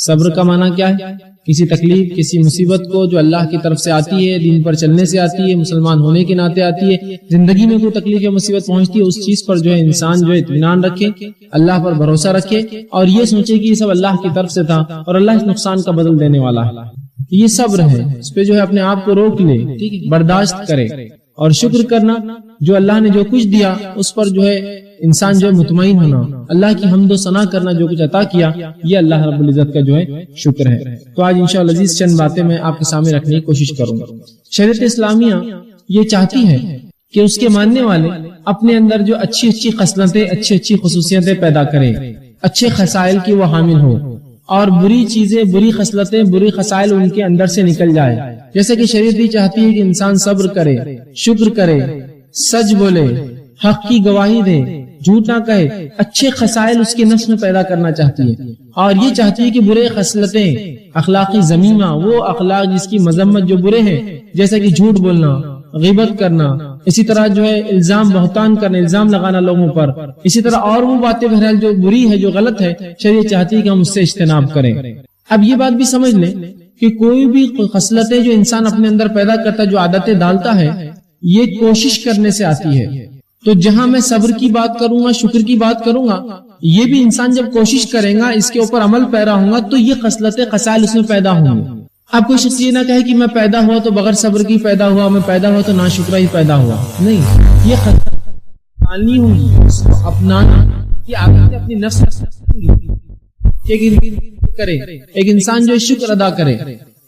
صبر کا معنی کیا ہے؟ کسی تکلیف، کسی مصیبت کو جو اللہ کی طرف سے آتی ہے، دین پر چلنے سے آتی ہے، مسلمان ہونے کے ناطے آتی ہے، زندگی میں کوئی تکلیف یا مصیبت پہنچتی ہے، اس چیز پر جو ہے انسان جو ہے اطمینان رکھے، اللہ پر بھروسہ رکھے اور یہ سوچے کہ یہ سب اللہ کی طرف سے تھا اور اللہ اس نقصان کا بدل دینے والا ہے۔ یہ صبر ہے، اس پہ جو ہے اپنے آپ کو روک لے، ٹھیک ہے، برداشت کرے اور شکر کرنا، جو اللہ نے جو کچھ دیا اس پر جو ہے انسان جو ہے مطمئن ہونا، اللہ کی حمد و ثنا کرنا، جو کچھ عطا کیا یہ اللہ رب العزت کا جو ہے شکر ہے۔ تو آج انشاءاللہ عزیز چند باتیں میں آپ کے سامنے رکھنے کی کوشش کروں گا۔ شریعت اسلامیہ یہ چاہتی ہے کہ اس کے ماننے والے اپنے اندر جو اچھی اچھی خصلتیں، اچھی اچھی خصوصیتیں پیدا کریں، اچھے خصائل کی وہ حامل ہو اور بری چیزیں، بری خصلتیں، بری خصائل ان کے اندر سے نکل جائے۔ جیسے کہ شریعت یہ چاہتی ہے کہ انسان صبر کرے، شکر کرے، سچ بولے، حق کی گواہی دے، جھوٹ نہ کہے، اچھے خصائل اس کے نفس میں پیدا کرنا چاہتی ہے، اور یہ چاہتی ہے کہ برے خصلتیں، اخلاقی ذمیمہ، وہ اخلاق جس کی مذمت جو برے ہیں، جیسے کہ جھوٹ بولنا، غیبت کرنا، اسی طرح جو ہے الزام بہتان کرنا، الزام لگانا لوگوں پر، اسی طرح اور وہ باتیں بہرحال جو بری ہے، جو غلط ہے، شریعت چاہتی ہے کہ ہم اس سے اجتناب کریں۔ اب یہ بات بھی سمجھ لیں کہ کوئی بھی خصلتیں جو انسان اپنے اندر پیدا کرتا ہے، جو عادتیں ڈالتا ہے، یہ کوشش کرنے سے آتی ہے۔ تو جہاں میں صبر کی بات کروں گا، شکر کی بات کروں گا، یہ بھی انسان جب کوشش کرے گا، اس کے اوپر عمل پیرا ہوں گا تو یہ خصلتیں، خصائل اس میں پیدا ہوں گے۔ اب کوئی شخص یہ نہ کہے کہ میں پیدا ہوا تو بغیر صبر کی پیدا ہوا، میں پیدا ہوا تو ناشکرہ ہی پیدا ہوا، نہیں، یہ خصلتیں ہوں گی، اپنانا، یہ عادتیں اپنی نفس کرے، ایک انسان جو شکر ادا کرے،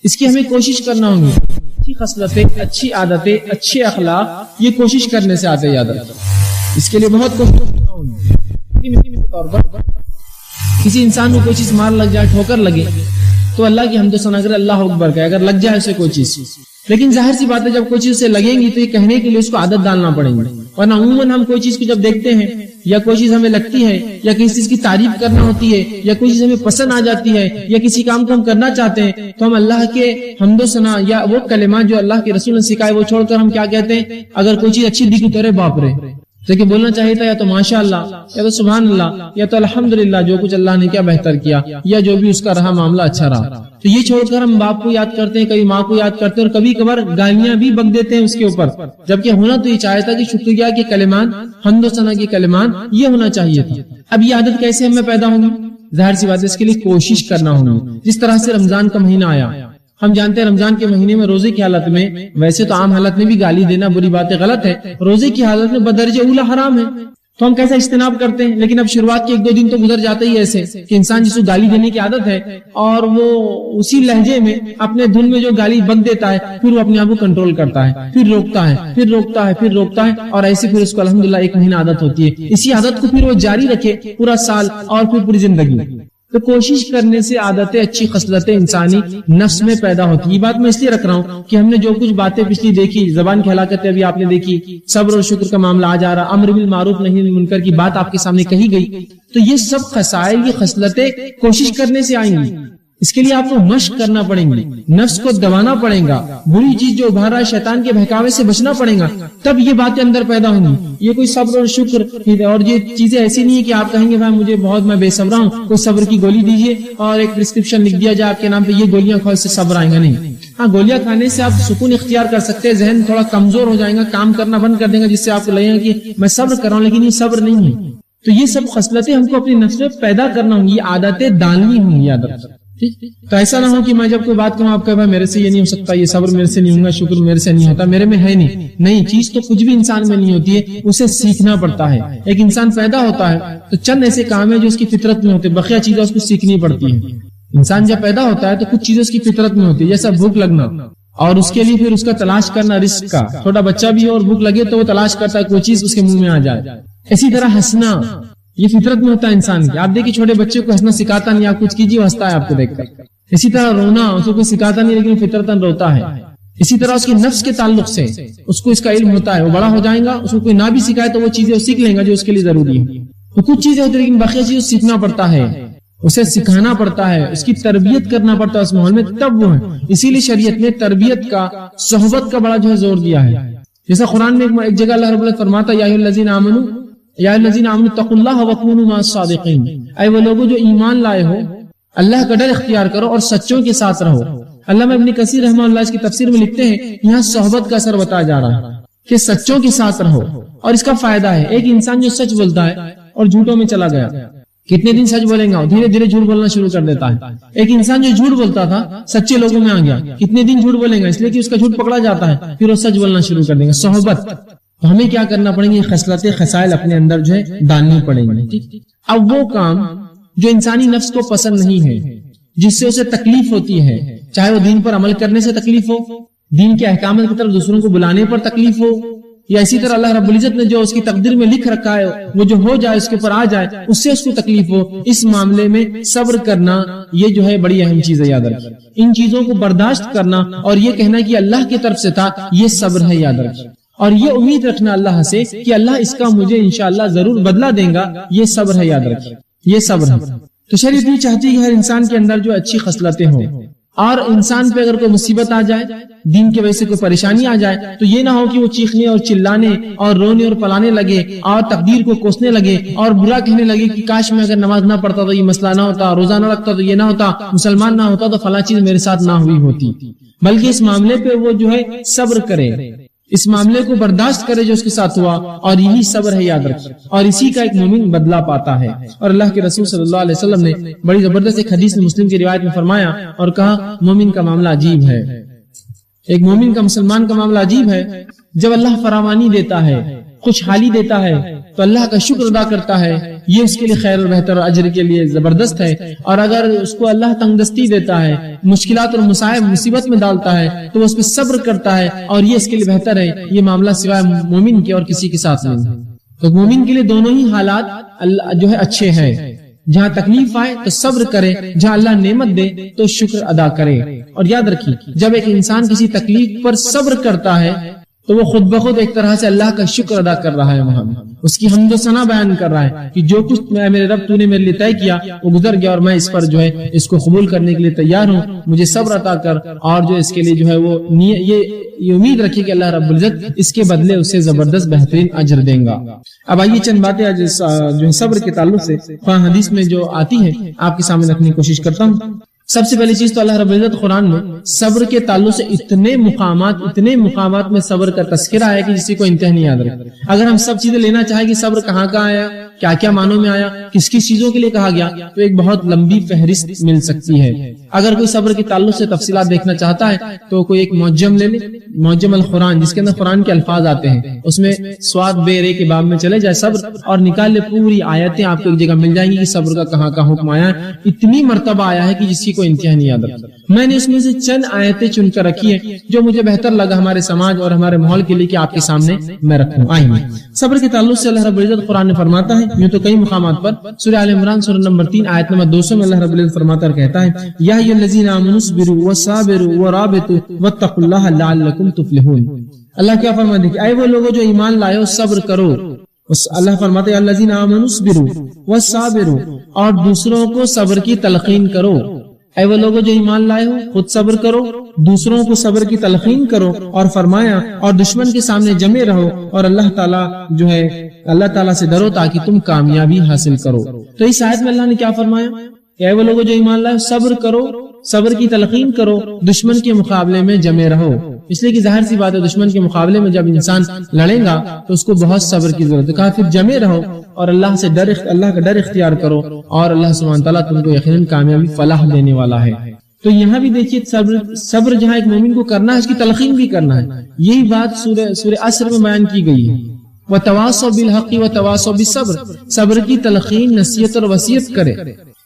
اس کی ہمیں کوشش کرنا ہوگی۔ اچھی خصلتیں، اچھی عادتیں، اچھے اخلاق یہ کوشش کرنے سے آتے، یاد رکھو، اس کے لیے بہت کوشش کرنا ہوگی۔ طور پر کسی انسان کو کوئی چیز مار لگ جائے، ٹھوکر لگے، تو اللہ کی حمد و ثنا کرے، اللہ اکبر کہے اگر لگ جائے اسے کوئی چیز، لیکن ظاہر سی بات ہے جب کوئی چیز سے لگیں گی تو یہ کہنے کے لیے اس کو عادت ڈالنا پڑے گی، ورنہ عموماً ہم کوئی چیز کو جب دیکھتے ہیں یا کوئی چیز ہمیں لگتی ہے یا کسی چیز کی تعریف کرنا ہوتی ہے یا کوئی چیز ہمیں پسند آ جاتی ہے یا کسی کام کو ہم کرنا چاہتے ہیں تو ہم اللہ کے حمد و ثنا یا وہ کلمات جو اللہ کے رسول نے سکھائے وہ چھوڑ کر ہم کیا کہتے ہیں؟ اگر کوئی چیز اچھی دکھی تو ارے باپ رے، لیکن بولنا چاہیے تھا یا تو ماشاء اللہ، یا تو سبحان اللہ، یا تو الحمدللہ، جو کچھ اللہ نے کیا بہتر کیا، یا جو بھی اس کا رہا معاملہ اچھا رہا۔ تو یہ چھوڑ کر ہم باپ کو یاد کرتے ہیں، کبھی ماں کو یاد کرتے ہیں، اور کبھی کبھار گالیاں بھی بک دیتے ہیں اس کے اوپر، جبکہ ہونا تو یہ چاہیے تھا کہ شکریہ کے کلمات، حمد و ثنا کے کلمات یہ ہونا چاہیے تھا۔ اب یہ عادت کیسے ہمیں پیدا ہوگی؟ ظاہر سی بات ہے اس کے لیے کوشش کرنا ہوگی۔ جس طرح سے رمضان کا مہینہ آیا، ہم جانتے ہیں رمضان کے مہینے میں روزے کی حالت میں، ویسے تو عام حالت میں بھی گالی دینا بری بات ہے، غلط ہے، روزے کی حالت میں بدرجہ اولا حرام ہے، تو ہم کیسے اجتناب کرتے ہیں؟ لیکن اب شروعات کے 1-2 دن تو گزر جاتے ہی ایسے کہ انسان جس کو گالی دینے کی عادت ہے اور وہ اسی لہجے میں اپنے دھن میں جو گالی بک دیتا ہے، پھر وہ اپنے آپ کو کنٹرول کرتا ہے، پھر روکتا ہے، پھر روکتا ہے، پھر روکتا ہے، اور ایسے پھر اس کو الحمدللہ 1 مہینہ عادت ہوتی ہے۔ اسی عادت کو پھر وہ جاری رکھے پورا سال اور پھر پوری زندگی۔ تو کوشش کرنے سے عادتیں، اچھی خصلتیں انسانی نفس میں پیدا ہوتی ہیں۔ یہ بات میں اس لیے رکھ رہا ہوں کہ ہم نے جو کچھ باتیں پچھلی دیکھی، زبان کی ہلاکتیں ابھی آپ نے دیکھی، صبر اور شکر کا معاملہ آ جا رہا، امر بالمعروف نہی عن المنکر کی بات آپ کے سامنے کہی گئی، تو یہ سب خصائل، یہ خصلتیں کوشش کرنے سے آئیں گی۔ اس کے لیے آپ کو مشق کرنا پڑیں گی، نفس کو دبانا پڑے گا، بری چیز جو ابھار رہا ہے شیطان کے بہکاوے سے بچنا پڑے گا، تب یہ باتیں اندر پیدا ہوں گی۔ یہ کوئی صبر اور شکر اور یہ چیزیں ایسی نہیں ہے کہ آپ کہیں گے بھائی مجھے بہت میں بے صبر ہوں، کوئی صبر کی گولی دیجیے اور ایک پرسکرپشن لکھ دیا جائے آپ کے نام پہ، یہ گولیاں کھاؤ سے صبر آئے گا، نہیں۔ ہاں، گولیاں کھانے سے آپ سکون اختیار کر سکتے ہیں، ذہن تھوڑا کمزور ہو جائے گا، کام کرنا بند کر دے گا، جس سے آپ کو لگے گا کہ میں صبر کر رہا ہوں، لیکن یہ صبر نہیں ہے۔ تو یہ سب خصلتیں ہم کو اپنی نفس میں پیدا کرنا ہوں گی، عادتیں ڈالنی ہوں گی، یاد رکھیں۔ تو ایسا نہ ہو کہ میں جب کوئی بات کروں آپ کہیں میرے سے یہ نہیں ہو سکتا، یہ صبر میرے سے نہیں ہوگا، شکر میرے سے نہیں ہوتا، میرے میں ہے نہیں، چیز تو کچھ بھی انسان میں نہیں ہوتی ہے، اسے سیکھنا پڑتا ہے۔ ایک انسان پیدا ہوتا ہے تو چند ایسے کام ہیں جو اس کی فطرت میں ہوتے، بقیہ چیزیں اس کو سیکھنی پڑتی ہیں۔ انسان جب پیدا ہوتا ہے تو کچھ چیزیں اس کی فطرت میں ہوتی ہے، جیسا بھوک لگنا، اور اس کے لیے پھر اس کا تلاش کرنا رزق کا، چھوٹا بچہ بھی اور بھوک لگے تو وہ تلاش کرتا ہے کوئی چیز اس کے منہ میں آ جائے۔ اسی طرح ہنسنا، یہ فطرت میں ہوتا ہے انسان کی۔ آپ دیکھیں چھوٹے بچے کو ہنسنا سکھاتا نہیں، آپ کچھ کیجیے وہ ہنستا ہے آپ کو دیکھ کر۔ اسی طرح رونا، اس کو کوئی سکھاتا نہیں لیکن فطرتاً روتا ہے۔ اسی طرح اس کے نفس کے تعلق سے اس کو اس کا علم ہوتا ہے، وہ بڑا ہو جائے گا، اس کو کوئی نہ بھی سکھائے تو وہ چیزیں سیکھ لیں گا جو اس کے لیے ضروری ہے۔ تو کچھ چیزیں ہوتی ہیں لیکن باقی چیزیں سیکھنا پڑتا ہے، اسے سکھانا پڑتا ہے، اس کی تربیت کرنا پڑتا ہے اس ماحول میں، تب وہ ہے۔ اسی لیے شریعت نے تربیت کا، صحبت کا بڑا جو ہے زور دیا ہے۔ جیسا قرآن میں ایک جگہ اللہ رب العزت فرماتا ہے یا ایھا الذین آمنوا اتقوا اللہ وکونوا مع الصادقین، اے وہ لوگوں جو ایمان لائے ہو، اللہ کا ڈر اختیار کرو اور سچوں کے ساتھ رہو. علامہ ابن کثیر رحمہ اللہ اس کی تفسیر میں لکھتے ہیں یہاں صحبت کا اثر بتایا جا رہا ہے کہ سچوں کے ساتھ رہو. اور اس کا فائدہ ہے ایک انسان جو سچ بولتا ہے اور جھوٹوں میں چلا گیا, کتنے دن سچ بولیں گا, دھیرے دھیرے جھوٹ بولنا شروع کر دیتا ہے. ایک انسان جو جھوٹ بولتا تھا سچے لوگوں میں آ گیا, کتنے دن جھوٹ بولیں گا, اس لیے کہ اس کا جھوٹ پکڑا جاتا ہے, پھر وہ سچ بولنا شروع کر دیں گا. صحبت, تو ہمیں کیا کرنا پڑیں گے, خصلتیں خصائل اپنے اندر جو ہے ڈالنی پڑیں گی. اب وہ کام جو انسانی نفس کو پسند نہیں ہے, جس سے اسے تکلیف ہوتی ہے, چاہے وہ دین پر عمل کرنے سے تکلیف ہو, دین کے احکامات کی طرف دوسروں کو بلانے پر تکلیف ہو, یا اسی طرح اللہ رب العزت نے جو اس کی تقدیر میں لکھ رکھا ہے وہ جو ہو جائے اس کے اوپر آ جائے, اس سے اس کو تکلیف ہو, اس معاملے میں صبر کرنا یہ جو ہے بڑی اہم چیز ہے. یاد رکھیں ان چیزوں کو برداشت کرنا اور یہ کہنا کہ اللہ کی طرف سے تھا, یہ صبر ہے. یاد رکھیں اور یہ امید رکھنا اللہ سے کہ اللہ اس کا مجھے انشاءاللہ ضرور بدلہ دیں گا, یہ صبر ہے. یاد رکھیں یہ صبر ہے. تو شریعت یہ چاہتی ہے کہ ہر انسان کے اندر جو اچھی خصلتیں ہوں, اور انسان پہ اگر کوئی مصیبت آ جائے, دین کی وجہ سے کوئی پریشانی آ جائے, تو یہ نہ ہو کہ وہ چیخنے اور چلانے اور رونے اور پلانے لگے اور تقدیر کو کوسنے لگے اور برا کہنے لگے کہ کاش میں اگر نماز نہ پڑھتا تو یہ مسئلہ نہ ہوتا, روزہ نہ رکھتا تو یہ نہ ہوتا, مسلمان نہ ہوتا تو فلاں چیز میرے ساتھ نہ ہوئی ہوتی. بلکہ اس معاملے پہ وہ جو ہے صبر کرے, اس معاملے کو برداشت کرے جو اس کے ساتھ ہوا, اور یہی صبر ہے. یاد رکھیں اور اسی کا ایک مومن بدلہ پاتا ہے. اور اللہ کے رسول صلی اللہ علیہ وسلم نے بڑی زبردست ایک حدیث میں مسلم کی روایت میں فرمایا اور کہا مومن کا معاملہ عجیب ہے, ایک مومن کا مسلمان کا معاملہ عجیب ہے. جب اللہ فراوانی دیتا ہے, خوشحالی دیتا ہے تو اللہ کا شکر ادا کرتا ہے, یہ اس کے لیے خیر اور بہتر اور اجر کے لیے زبردست ہے. اور اگر اس کو اللہ تنگ دستی دیتا ہے, مشکلات اور مصائب مصیبت میں ڈالتا ہے, تو وہ اس پہ صبر کرتا ہے اور یہ اس کے لیے بہتر ہے. یہ معاملہ سوائے مومن کے اور کسی کے ساتھ نہیں. تو مومن کے لیے دونوں ہی حالات جو ہے اچھے ہیں. جہاں تکلیف آئے تو صبر کرے, جہاں اللہ نعمت دے تو شکر ادا کرے. اور یاد رکھیے جب ایک انسان کسی تکلیف پر صبر کرتا ہے تو وہ خود بخود ایک طرح سے اللہ کا شکر ادا کر رہا ہے, وہاں اس کی حمد و ثنا بیان کر رہا ہے کہ جو کچھ میرے رب تو نے میرے لیے طے کیا وہ گزر گیا, اور میں اس پر جو ہے اس کو قبول کرنے کے لیے تیار ہوں, مجھے صبر عطا کر. اور جو اس کے لیے جو ہے وہ یہ امید رکھے کہ اللہ رب العزت اس کے بدلے اسے زبردست بہترین اجر دیں گا. اب آئیے چند باتیں جو صبر کے تعلق سے قرآن حدیث میں جو آتی ہیں آپ کے سامنے رکھنے کی کوشش کرتا ہوں. سب سے پہلی چیز تو اللہ رب العزت قرآن میں صبر کے تعلق سے اتنے مقامات میں صبر کا تذکرہ ہے کہ جس کو انتہا نہیں یاد رکھے. اگر ہم سب چیزیں لینا چاہیں کہ صبر کہاں کہاں آیا, کیا کیا معنوں میں آیا, کس کس چیزوں کے لیے کہا گیا, تو ایک بہت لمبی فہرست مل سکتی ہے. اگر کوئی صبر کے تعلق سے تفصیلات دیکھنا چاہتا ہے تو کوئی ایک معجم لے لے, معجم القرآن, جس کے اندر قرآن کے الفاظ آتے ہیں, اس میں سواد بے رے کے باب میں چلے جائے صبر, اور نکال لے پوری آیتیں آپ کو ایک جگہ مل جائیں گی کہ صبر کا کہاں کہاں حکم آیا ہے. اتنی مرتبہ آیا ہے کہ جس کی کوئی انتہا نہیں یاد رکھتا. میں نے اس میں سے چند آیتیں چن کر رکھی ہیں جو مجھے بہتر لگا ہمارے سماج اور ہمارے ماحول کے لیے کہ آپ کے سامنے میں رکھوں. آئیے صبر کے تعلق سے اللہ رب العزت قرآن میں فرماتا ہے, یوں تو کئی مقامات پر, سورہ آل عمران سورہ نمبر 3 آیت نمبر 200 میں اللہ رب العزت فرماتا اور کہتا ہے یا ایھا الذین آمنوا اصبروا وصابروا ورابطوا واتقوا اللہ لعلکم تفلحون. اللہ کیا فرماتے ہیں کہ اے وہ لوگوں جو ایمان لائے ہو صبر کرو. اللہ فرماتے ہیں الذین آمنوا اصبروا وصابروا, اور دوسروں کو صبر کی تلقین کرو. اے وہ لوگوں جو ایمان لائے ہو خود صبر کرو, دوسروں کو صبر کی تلقین کرو. اور فرمایا اور دشمن کے سامنے جمے رہو, اور اللہ تعالیٰ سے ڈرو تاکہ تم کامیابی حاصل کرو. تو اس آیت میں اللہ نے کیا فرمایا, اے وہ لوگوں جو ایمان لائے صبر کرو, صبر کی تلقین کرو, دشمن کے مقابلے میں جمے رہو. اس لیے کہ ظاہر سی بات ہے دشمن کے مقابلے میں جب انسان لڑے گا تو اس کو بہت صبر کی ضرورت ہے. کہا پھر جمے رہو اور اللہ کا ڈر اختیار کرو, اور اللہ سبحانہ تعالیٰ تم کو یقیناً کامیابی فلاح دینے والا ہے. تو یہاں بھی دیکھیے صبر جہاں ایک مومن کو کرنا ہے اس کی تلقین بھی کرنا ہے. یہی بات سورہ عصر میں بیان کی گئی ہے. وتواصوا بالحق وتواصوا بالصبر, صبر کی تلقین نصیحت اور وصیت کرے,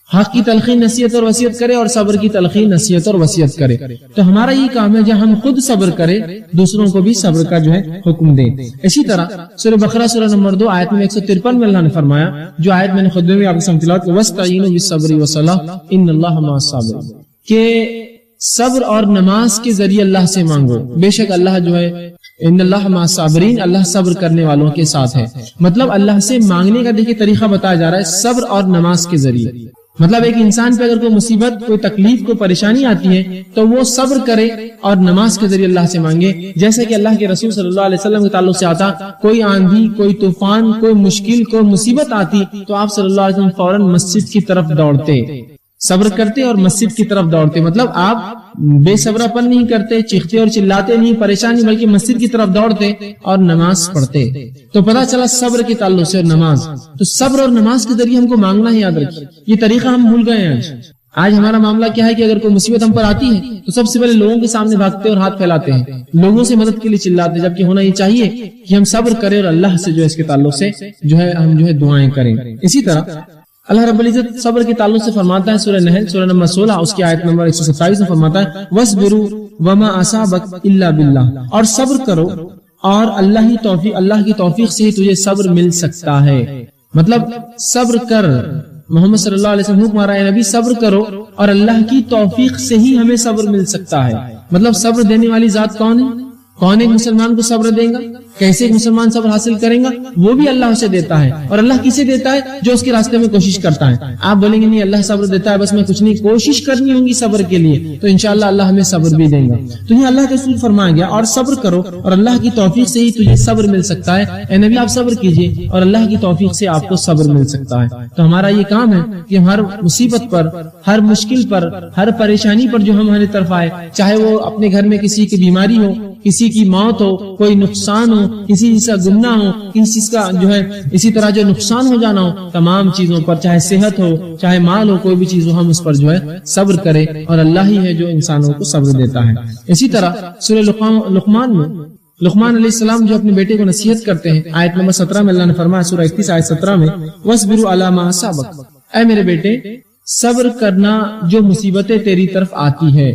حق کی تلقین نصیحت اور وصیت کرے, اور صبر کی تلقین نصیحت اور وصیت کرے. تو ہمارا یہ کام ہے جہاں ہم خود صبر کرے, دوسروں کو بھی صبر کا جو ہے حکم دیں. اسی طرح سورہ بقرہ سورہ نمبر 2 آیت میں 153 میں اللہ نے فرمایا, جو آیت میں نے خطبے میں آپ کے سامنے تلاوت کی, واستعینوا بالصبر والصلاۃ ان اللہ مع الصابرین, کہ صبر اور نماز کے ذریعے اللہ سے مانگو, بے شک اللہ جو ہے ان اللہ مع الصابرین, اللہ صبر کرنے والوں کے ساتھ ہے. مطلب اللہ سے مانگنے کا دیکھیے طریقہ بتایا جا رہا ہے صبر اور نماز کے ذریعے. مطلب ایک انسان پہ اگر کوئی مصیبت, کوئی تکلیف, کوئی پریشانی آتی ہے تو وہ صبر کرے اور نماز کے ذریعے اللہ سے مانگے. جیسے کہ اللہ کے رسول صلی اللہ علیہ وسلم کے تعلق سے آتا, کوئی آندھی, کوئی طوفان, کوئی مشکل, کوئی مصیبت آتی تو آپ صلی اللہ علیہ وسلم فوراً مسجد کی طرف دوڑتے, صبر کرتے اور مسجد کی طرف دوڑتے، مطلب آپ بے صبرا پن نہیں کرتے، چیختے اور چلاتے نہیں، پریشانی، بلکہ مسجد کی طرف دوڑتے اور نماز پڑھتے۔ تو پتا چلا صبر کے تعلق سے اور نماز، تو صبر اور نماز کے ذریعے ہم کو مانگنا ہے، یاد رکھیے یہ طریقہ ہم بھول گئے ہیں۔ آج ہمارا معاملہ کیا ہے کہ اگر کوئی مصیبت ہم پر آتی ہے تو سب سے پہلے لوگوں کے سامنے بھاگتے اور ہاتھ پھیلاتے ہیں، لوگوں سے مدد کے لیے چلاتے، جبکہ ہونا یہ چاہیے کہ ہم صبر کریں اور اللہ سے جو ہے اس کے تعلق سے ہم دعائیں کریں۔ اسی طرح اللہ رب العزت صبر کے تعلق سے فرماتا ہے سورہ نحل سورہ نمبر 16 اس کی آیت نمبر 127 میں فرماتا ہے وَاصْبِرُوا وَمَا أَصَابَكَ إِلَّا بِاللَّهِ، اور صبر کرو اور اللہ کی توفیق سے ہی تجھے صبر مل سکتا ہے۔ مطلب صبر کر، محمد صلی اللہ علیہ وسلم حکم آ رہا ہے نبی صبر کرو اور اللہ کی توفیق سے ہی ہمیں صبر مل سکتا ہے۔ مطلب صبر دینے والی ذات کون ہے؟ کون ایک مسلمان کو صبر دے گا؟ کیسے ایک مسلمان صبر حاصل کرے گا؟ وہ بھی اللہ اسے دیتا ہے، اور اللہ کسے دیتا ہے؟ جو اس کے راستے میں کوشش کرتا ہے۔ آپ بولیں گے نہیں اللہ صبر دیتا ہے بس میں کچھ نہیں، کوشش کرنی ہوگی صبر کے لیے تو انشاءاللہ اللہ ہمیں صبر بھی دے گا۔ تو یہ اللہ کے رسول فرمایا گیا اور صبر کرو اور اللہ کی توفیق سے ہی تجھے صبر مل سکتا ہے۔ اے نبی آپ صبر کیجئے اور اللہ کی توفیق سے آپ کو صبر مل سکتا ہے۔ تو ہمارا یہ کام ہے کہ ہر مصیبت پر، ہر مشکل پر، ہر پریشانی پر جو ہماری طرف آئے، چاہے وہ اپنے گھر میں کسی کی بیماری ہو، کسی کی موت ہو، کوئی نقصان ہو، کسی چیز کا گناہ ہو، کسی چیز کا اسی طرح جو نقصان ہو جانا ہو، تمام چیزوں پر چاہے صحت ہو چاہے مال ہو، کوئی بھی چیز ہو، ہم اس پر صبر کرے اور اللہ ہی ہے جو انسانوں کو صبر دیتا ہے۔ اسی طرح سورہ لقمان میں لقمان علیہ السلام جو اپنے بیٹے کو نصیحت کرتے ہیں، آیت نمبر 17 میں اللہ نے فرمایا سورہ 31 آیت 17 میں وَاصْبِرُوا عَلَىٰ مَا أَصَابَكَ، اے میرے بیٹے صبر کرنا جو مصیبتیں تیری طرف آتی ہے۔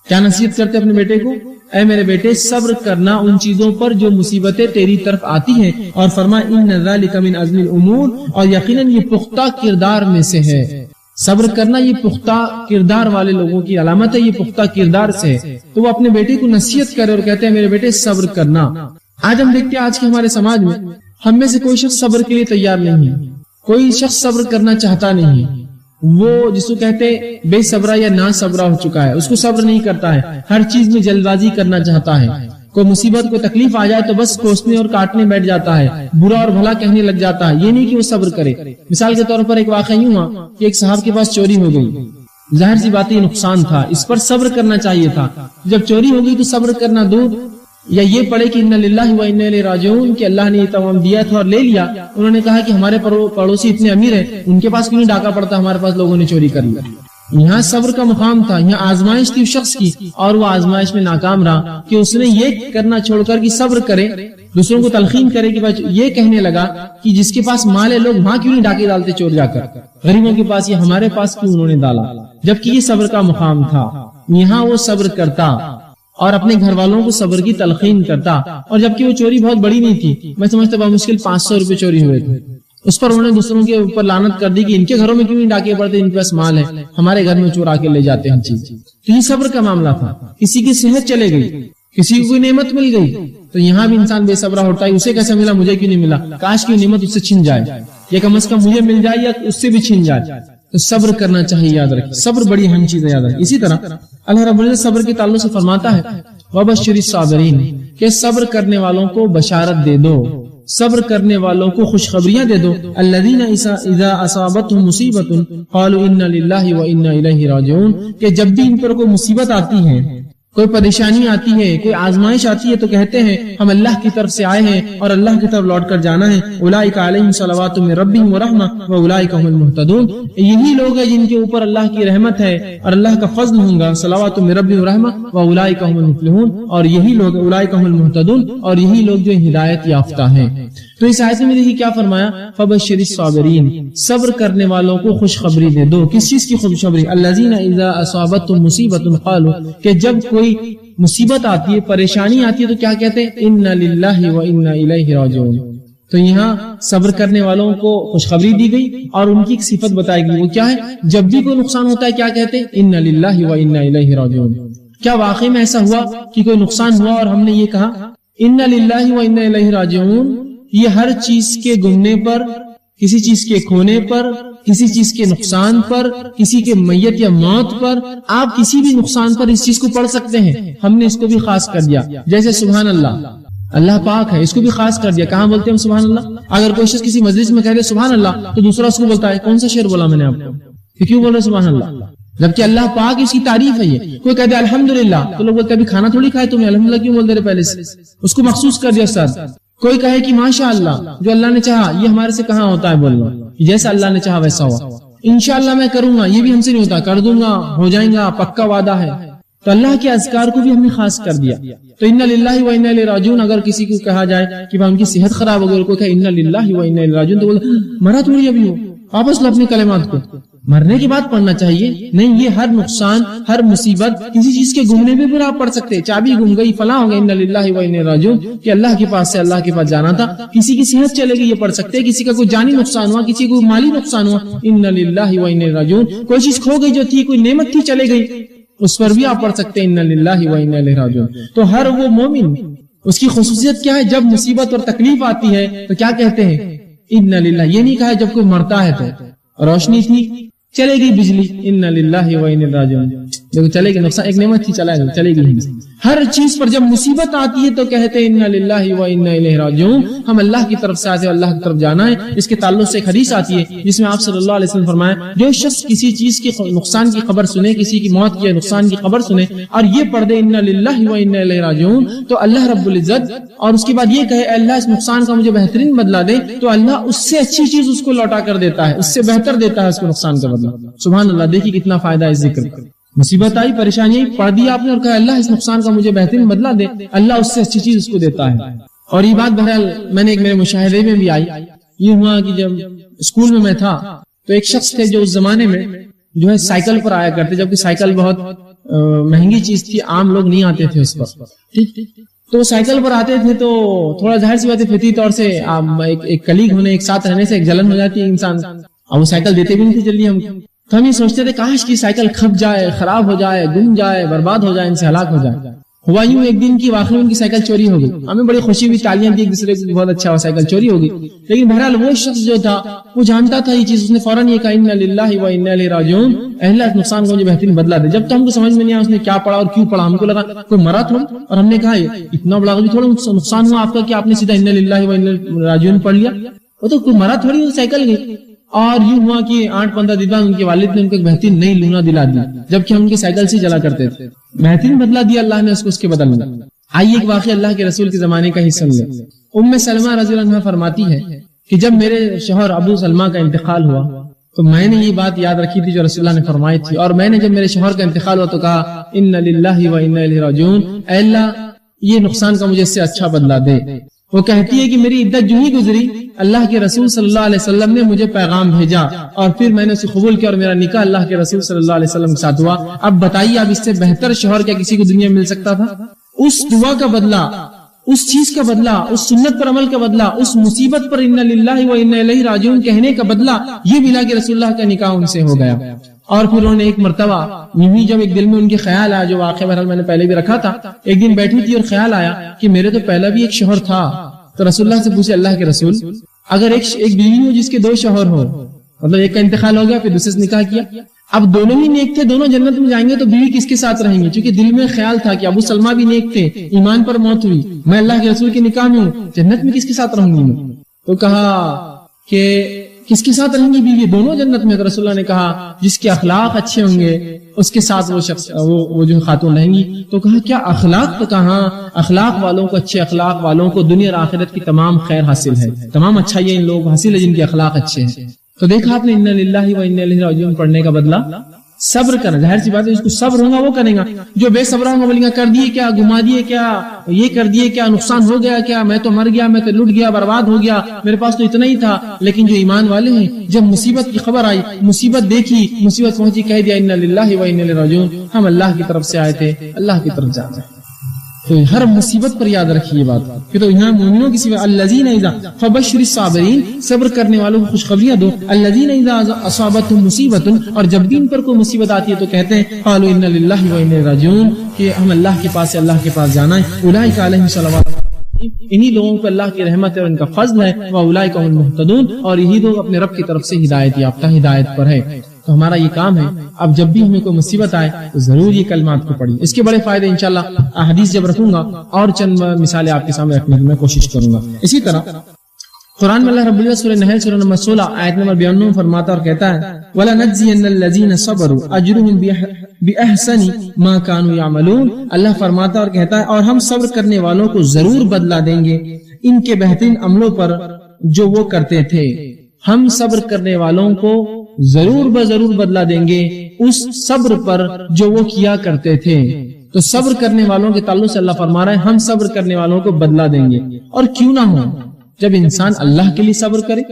کیا نصیحت کرتے اپنے بیٹے کو؟ اے میرے بیٹے صبر کرنا ان چیزوں پر جو مصیبتیں تیری طرف آتی ہیں، اور فرمایا ان ذالک من عزم الامور، اور یقیناً یہ پختہ کردار میں سے ہے۔ صبر کرنا یہ پختہ کردار والے لوگوں کی علامت ہے، یہ پختہ کردار سے ہے۔ تو وہ اپنے بیٹے کو نصیحت کرے اور کہتے ہیں میرے بیٹے صبر کرنا۔ آج ہم دیکھتے ہیں آج کے ہمارے سماج میں ہم میں سے کوئی شخص صبر کے لیے تیار نہیں ہے، کوئی شخص صبر کرنا چاہتا نہیں ہے۔ وہ جس کو کہتے بے صبرا یا نا صبرا ہو چکا ہے، اس کو صبر نہیں کرتا ہے، ہر چیز میں جلد بازی کرنا چاہتا ہے۔ کوئی مصیبت کوئی تکلیف آ جائے تو بس کوسنے اور کاٹنے بیٹھ جاتا ہے، برا اور بھلا کہنے لگ جاتا ہے، یہ نہیں کہ وہ صبر کرے۔ مثال کے طور پر ایک واقعہ یوں ہوا کہ ایک صاحب کے پاس چوری ہو گئی، ظاہر سی بات یہ نقصان تھا، اس پر صبر کرنا چاہیے تھا۔ جب چوری ہو گئی تو صبر کرنا دور، یا یہ پڑھے کہ انا للہ و انا الیہ راجعون کہ اللہ نے یہ تمام دیا تھا اور لے لیا۔ انہوں نے کہا کہ ہمارے پڑوسی اتنے امیر ہیں، ان کے پاس کیوں نہیں ڈاکہ پڑتا، ہمارے پاس لوگوں نے چوری کر لیا۔ یہاں صبر کا مقام تھا، یہاں آزمائش تھی شخص کی، اور وہ آزمائش میں ناکام رہا کہ اس نے یہ کرنا چھوڑ کر کہ صبر کرے، دوسروں کو تلقین کرے کہ یہ کہنے لگا کہ جس کے پاس مال ہے لوگ وہاں کیوں نہیں ڈاکے ڈالتے چور جا کر، غریبوں کے پاس یہ ہمارے پاس کیوں انہوں نے ڈالا، جبکہ یہ صبر کا مقام تھا۔ یہاں وہ صبر کرتا اور اپنے گھر والوں کو صبر کی تلقین کرتا، اور جبکہ وہ چوری بہت بڑی نہیں تھی، میں سمجھتا بہت مشکل 500 روپے چوری ہوئے تھے، اس پر انہوں نے دوسروں کے اوپر لعنت کر دی کہ ان کے گھروں میں کیوں نہیں ڈاکے پڑتے، ان کے پاس مال ہے، ہمارے گھر میں چور آ کے لے جاتے ہیں چیز۔ تو یہ صبر کا معاملہ تھا۔ کسی کی صحت چلے گئی، کسی کو کوئی نعمت مل گئی، تو یہاں بھی انسان بے صبرا ہوتا ہے، اسے کیسے ملا مجھے کیوں نہیں ملا، کاش کی نعمت اس سے چھن جائے، یا کم از کم مجھے مل جائے یا اس سے بھی چھن جائے۔ تو صبر کرنا چاہیے، یاد رکھیں صبر بڑی اہم چیز ہے، یاد رکھیں۔ اسی طرح اللہ رب العزت صبر کے تعلق سے فرماتا ہے وَبَشِّرِ الصَّابِرِينَ کہ صبر کرنے والوں کو بشارت دے دو، صبر کرنے والوں کو خوشخبریاں دے دو۔ الذین اذا اصابتهم مصیبۃ قالوا انا للہ وانا الیہ راجعون کہ جب بھی ان پر کوئی مصیبت آتی ہے، کوئی پریشانی آتی ہے، کوئی آزمائش آتی ہے، تو کہتے ہیں ہم اللہ کی طرف سے آئے ہیں اور اللہ کی طرف لوٹ کر جانا ہے۔ اولئک علیہم صلوات من ربہم ورحمہ واولئک هم المہتدون، یہی لوگ ہیں جن کے اوپر اللہ کی رحمت ہے اور اللہ کا فضل ہوگا، صلوات من ربہم ورحمہ واولئک هم المفلحون، اور یہی لوگ اولئک هم المہتدون، اور یہی لوگ جو ہدایت یافتہ ہیں۔ تو اس آیت میں دیکھیے کیا فرمایا، فبشر الصابرین صبر کرنے والوں کو خوشخبری دے دو۔ کس چیز کی خوشخبری؟ الذین اذا اصابتهم مصیبۃ قالوا کہ جب کوئی مصیبت آتی ہے، پریشانی آتی ہے، تو کیا کہتے ہیں انا للہ وانا الیہ راجعون۔ تو یہاں صبر کرنے والوں کو خوشخبری دی گئی اور ان کی ایک صفت بتائی گئی، وہ کیا ہے؟ جب بھی کوئی نقصان ہوتا ہے کیا کہتے ہیں انا للہ وانا الیہ راجعون۔ کیا واقعی میں ایسا ہوا کہ کوئی نقصان ہوا اور ہم نے یہ کہا انا للہ وانا الیہ راجعون؟ یہ ہر چیز کے گمنے پر، کسی چیز کے کھونے پر، کسی چیز کے نقصان پر، کسی کے میت یا موت پر، آپ کسی بھی نقصان پر اس چیز کو پڑھ سکتے ہیں۔ ہم نے اس کو بھی خاص کر دیا، جیسے سبحان اللہ، اللہ پاک ہے، اس کو بھی خاص کر دیا۔ کہاں بولتے ہیں سبحان اللہ؟ اگر کوئی شخص کسی مجلس میں کہہ دے سبحان اللہ تو دوسرا اس کو بولتا ہے کون سا شعر بولا میں نے آپ کو؟ کہ کیوں بول رہے سبحان اللہ؟ جبکہ اللہ پاک اس کی تعریف ہے. یہ کوئی کہتے الحمدللہ تو لوگ بولتے ابھی کھانا تھوڑی کھائے تمہیں الحمدللہ کیوں بول دے رہے پہلے سے؟ اس کو مخصوص کر دیا استاد. کوئی کہے کہ ماشاء اللہ جو اللہ نے چاہا، یہ ہمارے سے کہاں ہوتا ہے بولنا، جیسا اللہ نے چاہا ویسا ہوا. انشاءاللہ میں کروں گا، یہ بھی ہم سے نہیں ہوتا، کر دوں گا، ہو جائیں گا، پکا وعدہ ہے. تو اللہ کے اذکار کو بھی ہم نے خاص کر دیا. تو انا للہ و انا الیہ راجعون اگر کسی کو کہا جائے کہ ان کی صحت خراب ہو گئی، کوئی کہے انا للہ و انا الیہ راجعون، تو بولے مرا تھوڑی ابھی ہو، واپس لو اپنے کلمات کو. مرنے کے بعد پڑھنا چاہیے نہیں. یہ ہر نقصان، ہر مصیبت، کسی چیز کے گمنے میں بھی آپ پڑھ سکتے. چابی گم گئی، فلاں ہو گئی، انا للہ و انا الیہ راجعون، کہ اللہ کے پاس سے اللہ کے پاس جانا تھا. کسی کی صحت چلے گئی، یہ پڑھ سکتے. کسی کا کوئی جانی نقصان ہوا، کسی کو مالی نقصان ہوا، انا للہ و انا الیہ راجعون. کوئی چیز کھو گئی جو تھی، کوئی نعمت تھی چلے گئی، اس پر بھی آپ پڑھ سکتے ہیں انا للہ و انا الیہ راجعون. تو ہر وہ مومن، اس کی خصوصیت کیا ہے؟ جب مصیبت اور تکلیف آتی ہے تو کیا کہتے ہیں؟ انا للہ. یہ نہیں کہا جب کوئی مرتا ہے تو روشنی تھی چلے گی بجلی، انا للہ و انا الیہ راجعون. دیکھو چلے گی، نقصان ایک نعمت تھی چلے گی. ہر چیز پر جب مصیبت آتی ہے تو کہتے ہیں انا للہ و انا الیہ راجعون. ہم اللہ کی طرف سے آتے ہیں، اللہ کی طرف جانا ہے. اس کے تعلق سے ایک حدیث آتی ہے جس میں آپ صلی اللہ علیہ وسلم فرمایا جو شخص کسی چیز کی نقصان کی خبر سنے، کسی کی موت کی نقصان کی خبر سنے اور یہ پڑھ دے انا للہ و انا الیہ راجعون، تو اللہ رب العزت اور اس کے بعد یہ کہے اللہ اس نقصان کا مجھے بہترین بدلہ دے، تو اللہ اس سے اچھی چیز اس کو لوٹا کر دیتا ہے، اس سے بہتر دیتا ہے اس کو نقصان کا بدلہ. سبحان اللہ. دیکھیے کتنا فائدہ ہے اس ذکر. مصیبت آئی، پریشانی آئی، پڑھ دیا آپ نے اور کہا اللہ اس نقصان کا مجھے بہترین بدلہ دے، اللہ اس سے اچھی چیز اس کو دیتا ہے. اور یہ بات بہرحال میں نے ایک میرے مشاہدے میں بھی آئی. یہ ہوا کہ جب اسکول میں میں تھا تو ایک شخص تھے جو اس زمانے میں جو ہے سائیکل پر آیا کرتے، جبکہ سائیکل بہت مہنگی چیز تھی، عام لوگ نہیں آتے تھے اس پر. تو سائیکل پر آتے تھے تو تھوڑا ظاہر سی بات ہے فطری طور سے ایک کلیگ ہونے، ایک ساتھ رہنے سے ایک جلن ہو جاتی ہے انسان. اور وہ سائیکل دیتے بھی نہیں تھے جلدی ہم. تو ہم یہ سوچتے تھے کاش کی سائیکل کھپ جائے، خراب ہو جائے، گم جائے، برباد ہو جائے، ان سے ہلاک ہو جائے. ہوا یوں ایک دن کی واقعی ان کی سائیکل چوری ہو گئی. ہمیں بڑی خوشی ہوئی، تالیاں دی ایک دوسرے کو، بہت اچھا ہوا سائیکل چوری ہو گئی. لیکن بہرحال وہ شخص جو تھا وہ جانتا تھا یہ چیز، اس نے فوراً یہ کہا انا للہ و انا الیہ راجعون، اللہ اس نقصان کو مجھے بہترین بدلہ دے. جب تو ہم کو سمجھ میں نہیں آیا اس نے کیا پڑھا اور کیوں پڑھا. ہم کو لگا کوئی مرا تھوڑا، اور ہم نے کہا اتنا بڑا بھی تھوڑا نقصان ہوا آپ کا کہ آپ نے سیدھا انا للہ و انا الیہ راجعون پڑھ لیا. وہ تو کوئی مرا تھوڑی، سائیکل گئی. اور یوں ہوا کہ 8-15 دن بعد ان کے والد نے ان کو ایک بہترین نئی لونا دلا دی، جبکہ ہم ان کی سائیکل سے چلا کرتے تھے. بہترین بدلہ دیا اللہ نے اس کو اس کے بدل میں. آئیے ایک واقعہ اللہ کے رسول کے زمانے کا حصہ لیں. ام سلمہ رضی اللہ عنہا فرماتی ہے کہ جب میرے شوہر ابو سلمہ کا انتقال ہوا تو میں نے یہ بات یاد رکھی تھی جو رسول اللہ نے فرمائی تھی، اور میں نے جب میرے شوہر کا انتقال ہوا تو کہا انا للہ و انا الیہ راجعون، اے اللہ یہ نقصان کا مجھے اس سے اچھا بدلہ دے. وہ کہتی ہے کہ میری عدت جو ہی گزری، اللہ کے رسول صلی اللہ علیہ وسلم نے مجھے پیغام بھیجا اور پھر میں نے اسے قبول کیا اور میرا نکاح اللہ کے رسول صلی اللہ علیہ وسلم کے ساتھ ہوا. اب بتائیے اب اس سے بہتر شوہر کیا کسی کو دنیا میں مل سکتا تھا؟ اس دعا کا بدلہ، اس چیز کا بدلہ، اس سنت پر عمل کا بدلہ، اس مصیبت پر انا للہ و انا الیہ راجعون کہنے کا بدلہ، یہ بھی اللہ کے رسول اللہ کا نکاح ان سے ہو گیا. اور پھر انہوں نے ایک مرتبہ یوں جب ایک دل میں ان کے خیال آیا، جو واقعہ بہرحال میں نے پہلے بھی رکھا تھا، ایک دن بیٹھی تھی اور خیال آیا کہ میرے تو پہلا بھی ایک شوہر تھا. تو رسول اللہ سے پوچھے اللہ کے رسول اگر ایک بیوی ہو جس کے 2 شوہر ہو، مطلب ایک کا انتقال ہو گیا پھر دوسرے سے نکاح کیا، اب دونوں ہی نیک تھے، دونوں جنت میں جائیں گے، تو بیوی کس کے ساتھ رہیں گے؟ چونکہ دل میں خیال تھا کہ ابو سلمہ بھی نیک تھے، ایمان پر موت ہوئی، میں اللہ کے رسول کے نکاح میں ہوں، جنت میں کس کے ساتھ رہوں گی میں؟ تو کہا کہ کس کے ساتھ رہیں گی بیوی؟ دونوں جنت میں. تو رسول اللہ نے کہا جس کے اخلاق اچھے ہوں گے اس کے ساتھ وہ شخص وہ جو خاتون رہیں گی. تو کہا کیا اخلاق؟ تو کہا اخلاق والوں کو، اچھے اخلاق والوں کو دنیا اور آخرت کی تمام خیر حاصل ہے، تمام اچھائیاں ان لوگوں حاصل ہے جن کے اخلاق اچھے ہیں. تو دیکھا آپ نے انا للہ و انا الیہ راجعون پڑھنے کا بدلہ صبر کرنا. ظاہر سی بات ہے جس کو صبر ہوگا وہ کرے گا. جو بے صبر ہوگا بولے گا کر دیے کیا، گما دیے کیا، یہ کر دیے کیا، نقصان ہو گیا کیا، میں تو مر گیا، میں تو لٹ گیا، برباد ہو گیا، میرے پاس تو اتنا ہی تھا. لیکن جو ایمان والے ہیں جب مصیبت کی خبر آئی، مصیبت دیکھی، مصیبت پہنچی، کہہ دیا انا للہ و انا الیہ راجعون، ہم اللہ کی طرف سے آئے تھے، اللہ کی طرف جاتے ہیں. تو ہر مصیبت پر یاد رکھیے یہ بات کہ تو یہاں مومنوں کی صفت الذین اذا فبشر الصابرین، صبر کرنے والوں کو خوشخبریاں دو. الذین اذا اصابتهم مصیبت، اور جب بھی ان پر کوئی مصیبت آتی ہے تو کہتے ہیں قالوا انا للہ و انا الیہ راجعون، کہ ہم اللہ کے پاس سے اللہ کے پاس جانا ہے. اولئک علیہم صلوات، انہی لوگوں پر اللہ کی رحمت ہے اور ان کا فضل ہے. واولئک هم المهتدون، اور یہی لوگ اپنے رب کی طرف سے ہدایت یافتہ، ہدایت پر ہے. تو ہمارا یہ کام ہے اب جب بھی ہمیں کوئی مصیبت آئے تو ضرور یہ کلمات کو پڑھیں. اس کے بڑے فائدے انشاءاللہ احادیث جب رکھوں گا اور چند مثالیں آپ کے سامنے رکھنے کی میں کوشش کروں گا. اسی طرح قرآن میں اللہ رب العزت سورہ نحل سورہ نمبر 16 آیت نمبر 92 فرماتا اور کہتا ہے وَلَنَجْزِيَنَّ الَّذِينَ صَبَرُوا أَجْرُهُمْ بِأَحْسَنِ مَا كَانُوا يَعْمَلُونَ. اللہ فرماتا اور کہتا ہے اور ہم صبر کرنے والوں کو ضرور بدلہ دیں گے ان کے بہترین عملوں پر جو وہ کرتے تھے. ہم صبر کرنے والوں کو ضرور بدلہ دیں گے اس صبر پر جو وہ کیا کرتے تھے. تو صبر کرنے والوں کے تعلق سے اللہ فرما رہا ہے ہم صبر کرنے والوں کو بدلہ دیں گے. اور کیوں نہ ہو، جب انسان اللہ کے لیے صبر کرے،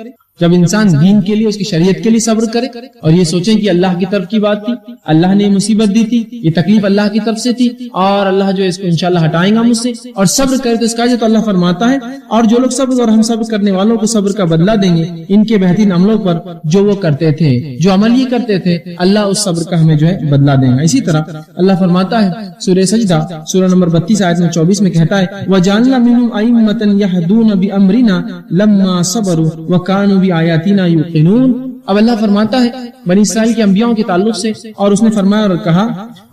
جب انسان دین کے لیے، اس کی شریعت کے لیے صبر کرے اور یہ سوچیں کہ اللہ کی طرف کی بات تھی، اللہ نے یہ مصیبت دی تھی، یہ تکلیف اللہ کی طرف سے تھی اور اللہ جو اس کو انشاءاللہ ہٹائیں گا مجھ سے، اور صبر کرے تو اس کا تو اللہ فرماتا ہے اور جو لوگ صبر اور ہم صبر کرنے والوں کو صبر کا بدلہ دیں گے ان کے بہترین عملوں پر جو وہ کرتے تھے، جو عمل یہ کرتے تھے، اللہ اس صبر کا ہمیں جو ہے بدلہ دیں گا. اسی طرح اللہ فرماتا ہے سورہ سجدہ سورہ نمبر 32 آیت 24 میں کہتا ہے وَجَعَلْنَا مِنْهُمْ أَئِمَّةً يَهْدُونَ بِأَمْرِنَا لَمَّا صَبَرُوا وَكَانُوا بِآيَاتِنَا يُوقِنُونَ. اب اللہ فرماتا ہے بنی اسرائیل کے انبیاء کے تعلق سے اور اس نے فرمایا اور کہا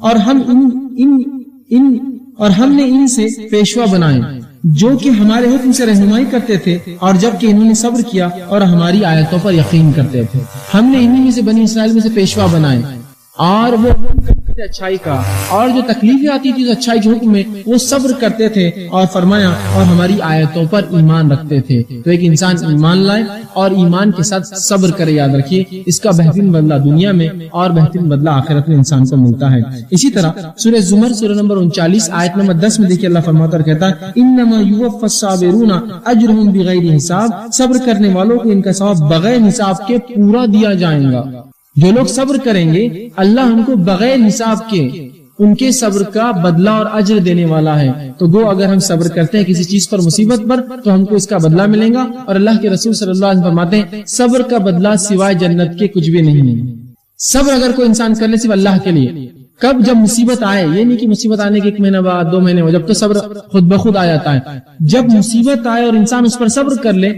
اور ہم نے ان سے پیشوا بنائے جو کہ ہمارے حکم سے رہنمائی کرتے تھے اور جب کہ انہوں نے صبر کیا اور ہماری آیتوں پر یقین کرتے تھے. ہم نے انہی میں سے بنی اسرائیل میں سے پیشوا بنائے اور وہ اچھائی کا اور جو تکلیفیں آتی تھی اچھائی کے حکم میں وہ صبر کرتے تھے اور فرمایا اور ہماری آیتوں پر ایمان رکھتے تھے. تو ایک انسان ایمان لائے اور ایمان کے ساتھ صبر کرے، یاد رکھیے اس کا بہترین بدلہ دنیا میں اور بہترین بدلہ آخرت میں انسان کو ملتا ہے. اسی طرح سورہ زمر سورہ نمبر 39 آیت نمبر 10 میں دیکھیے اللہ فرماتا اور کہتا ہے انما یوفی الصابرون اجرهم بغیر حساب. صبر کرنے والوں کو ان کا ثواب بغیر حساب کے پورا دیا جائے گا. جو لوگ صبر کریں گے اللہ ان کو بغیر حساب کے ان کے صبر کا بدلہ اور اجر دینے والا ہے. تو گو اگر ہم صبر کرتے ہیں کسی چیز پر، مصیبت پر، تو ہم کو اس کا بدلہ ملے گا. اور اللہ کے رسول صلی اللہ علیہ وسلم فرماتے ہیں صبر کا بدلہ سوائے جنت کے کچھ بھی نہیں ہے. صبر اگر کوئی انسان کر لے صرف اللہ کے لیے، کب جب مصیبت آئے، یہ نہیں کہ مصیبت آنے کے 1 مہینہ بعد 2 مہینے بعد، جب تو صبر خود بخود آ جاتا ہے. جب مصیبت آئے اور انسان اس پر صبر کر لے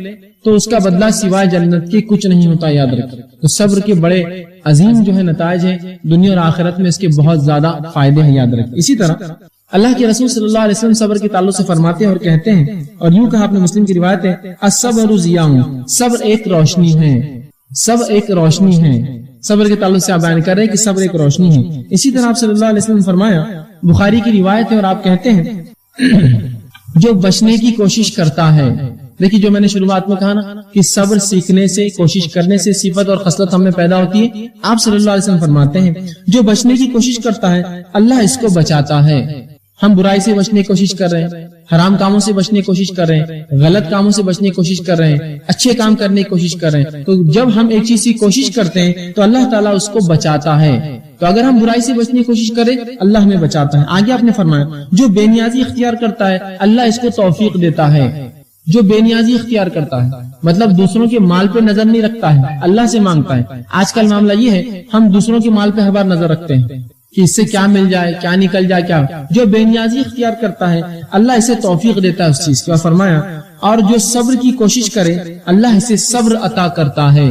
تو اس کا بدلہ سوائے جنت کے کچھ نہیں ہوتا، یاد رکھیں. تو صبر کے بڑے عظیم جو ہے نتائج ہیں دنیا اور آخرت میں، اس کے بہت زیادہ فائدے ہیں، یاد رکھیں. اسی طرح اللہ کے رسول صلی اللہ علیہ وسلم صبر کے تعلق سے فرماتے ہیں اور کہتے ہیں اور یوں کہا، اپنے مسلم کی روایت ہے الصبر ضیاء، صبر ایک روشنی ہے، صبر ایک روشنی ہے. صبر کے تعلق سے آپ بیان کر رہے ہیں کہ صبر ایک روشنی ہے. اسی طرح آپ صلی اللہ علیہ وسلم فرمایا، بخاری کی روایت ہے اور آپ کہتے ہیں جو بچنے کی کوشش کرتا ہے. دیکھیے جو میں نے شروعات میں کہا نا کہ صبر سیکھنے سے، کوشش کرنے سے صفت اور خصلت ہم میں پیدا ہوتی ہے. آپ صلی اللہ علیہ وسلم فرماتے ہیں جو بچنے کی کوشش کرتا ہے اللہ اس کو بچاتا ہے. ہم برائی سے بچنے کی کوشش کر رہے ہیں، حرام کاموں سے بچنے کی کوشش کر رہے ہیں، غلط کاموں سے بچنے کی کوشش کر رہے ہیں، اچھے کام کرنے کی کوشش کر رہے ہیں. تو جب ہم ایک چیز کی کوشش کرتے ہیں تو اللہ تعالیٰ اس کو بچاتا ہے. تو اگر ہم برائی سے بچنے کی کوشش کریں اللہ ہمیں بچاتا ہے. آگے آپ نے فرمایا جو بے نیازی اختیار کرتا ہے اللہ اس کو توفیق دیتا ہے. جو بے نیازی اختیار کرتا ہے مطلب دوسروں کے مال پہ نظر نہیں رکھتا ہے، اللہ سے مانگتا ہے. آج کل معاملہ یہ ہے ہم دوسروں کے مال پہ ہر بار نظر رکھتے ہیں کہ اس سے کیا مل جائے، کیا نکل جائے، کیا. جو بے نیازی اختیار کرتا ہے اللہ اسے توفیق دیتا ہے اس چیز کی. اور فرمایا اور جو صبر کی کوشش کرے اللہ اسے صبر عطا کرتا ہے.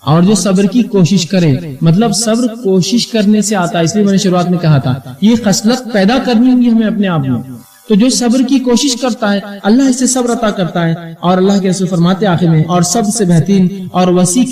اور جو صبر کی کوشش کرے مطلب صبر کوشش کرنے سے آتا ہے، اس لیے میں نے شروعات میں کہا تھا یہ خصلت پیدا کرنی ہوگی ہمیں اپنے آپ میں. تو جو صبر کی کوشش کرتا ہے اللہ اسے صبر عطا کرتا ہے. اور اللہ کے رسول فرماتے آخر میں اور سب سے بہترین اور وسیع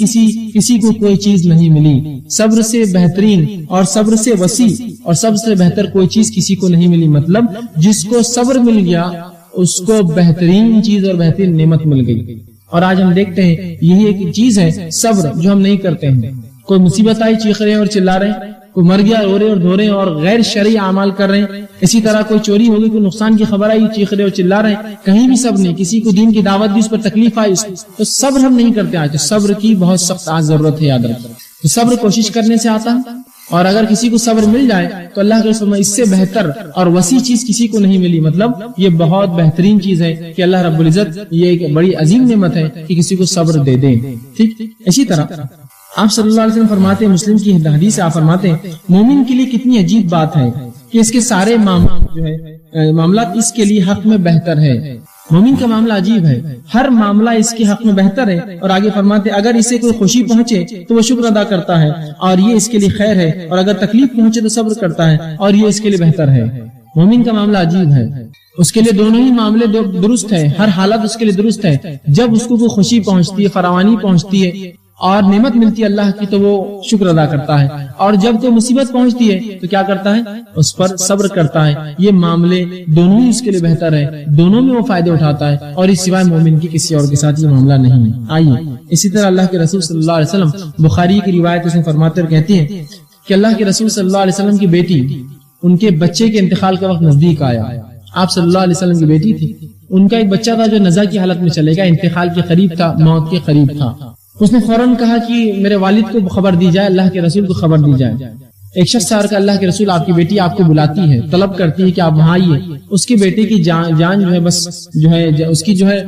کسی کو کوئی چیز نہیں ملی. صبر سے بہترین اور صبر سے وسیع اور سب سے بہتر کوئی چیز کسی کو نہیں ملی. مطلب جس کو صبر مل گیا اس کو بہترین چیز اور بہترین نعمت مل گئی. اور آج ہم دیکھتے ہیں یہی ایک چیز ہے صبر جو ہم نہیں کرتے ہیں. کوئی مصیبت آئی چیخ رہے ہیں اور چلا رہے ہیں، کوئی مر گیا رو رہے اور دھو رہے ہیں اور غیر شرعی اعمال کر رہے ہیں. اسی طرح کوئی چوری ہوگی، کوئی نقصان کی خبر آئی چیخ رہے اور چلا رہے ہیں، کہیں بھی صبر نہیں. کسی کو دین کی دعوت دی اس پر تکلیف آئی تو صبر ہم نہیں کرتے. آج صبر کی بہت سخت ضرورت ہے، یاد رکھیں. تو صبر کوشش کرنے سے آتا ہے اور اگر کسی کو صبر مل جائے تو اللہ کے رسول اس سے بہتر اور وسیع چیز کسی کو نہیں ملی. مطلب یہ بہت بہترین چیز ہے کہ اللہ رب العزت یہ ایک بڑی عظیم نعمت ہے کہ کسی کو صبر دے دے. ٹھیک. اسی طرح آپ صلی اللہ علیہ وسلم فرماتے ہیں، مسلم کی حدیث سے آپ فرماتے ہیں مومن کے لیے کتنی عجیب بات ہے کہ اس کے سارے معاملات اس کے لیے حق میں بہتر ہے. مومن کا معاملہ عجیب ہے، ہر معاملہ اس کے حق میں بہتر ہے. اور آگے فرماتے اگر اسے کوئی خوشی پہنچے تو وہ شکر ادا کرتا ہے اور یہ اس کے لیے خیر ہے، اور اگر تکلیف پہنچے تو صبر کرتا ہے اور یہ اس کے لیے بہتر ہے. مومن کا معاملہ عجیب ہے. اس کے لیے دونوں ہی معاملے درست ہے، ہر حالت اس کے لیے درست ہے. جب اس کو کوئی خوشی پہنچتی ہے، فراوانی پہنچتی ہے اور نعمت ملتی ہے اللہ کی تو وہ شکر ادا کرتا ہے، اور جب کوئی مصیبت پہنچتی ہے تو کیا کرتا ہے؟ اس پر صبر کرتا ہے. یہ معاملے دونوں ہی اس کے لیے بہتر ہے، دونوں میں وہ فائدے اٹھاتا ہے، اور اس سوائے مومن کی کسی اور کے ساتھ یہ معاملہ نہیں ہے. آئیے اسی طرح اللہ کے رسول صلی اللہ علیہ وسلم بخاری کی روایت اس میں فرماتے اور کہتے ہیں کہ اللہ کے رسول صلی اللہ علیہ وسلم کی بیٹی، ان کے بچے کے انتقال کا وقت نزدیک آیا. آپ صلی اللہ علیہ وسلم کی بیٹی تھی، ان کا ایک بچہ تھا جو نزا کی حالت میں چلے گا، انتقال کے قریب تھا، موت کے قریب تھا. اس نے فوراً کہا کہ میرے والد کو خبر دی جائے، اللہ کے رسول کو خبر دی جائے. ایک شخص آ کر اللہ کے رسول آپ کی بیٹی آپ کو بلاتی ہے، طلب کرتی ہے کہ آپ وہاں آئیے، اس کی بیٹی کی جان جو ہے بس جو ہے اس کی جو ہے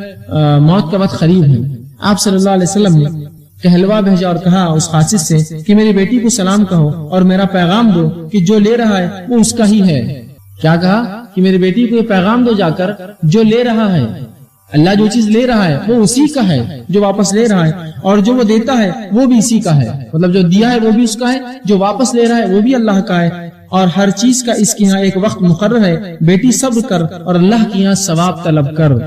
موت کا وقت قریب ہے. آپ صلی اللہ علیہ وسلم نے کہلوا بھیجا اور کہا اس خاص سے کہ میری بیٹی کو سلام کہو اور میرا پیغام دو کہ جو لے رہا ہے وہ اس کا ہی ہے. کیا کہا کہ میری بیٹی کو یہ پیغام دو جا کر، جو لے رہا ہے، اللہ جو چیز لے رہا ہے وہ اسی کا ہے جو واپس لے رہا ہے، اور جو وہ دیتا ہے وہ بھی اسی کا ہے. مطلب جو دیا ہے وہ بھی اس کا ہے، جو واپس لے رہا ہے وہ بھی اللہ کا ہے، اور ہر چیز کا اس کے یہاں ایک وقت مقرر ہے. بیٹی صبر کر اور اللہ کے یہاں ثواب طلب کر.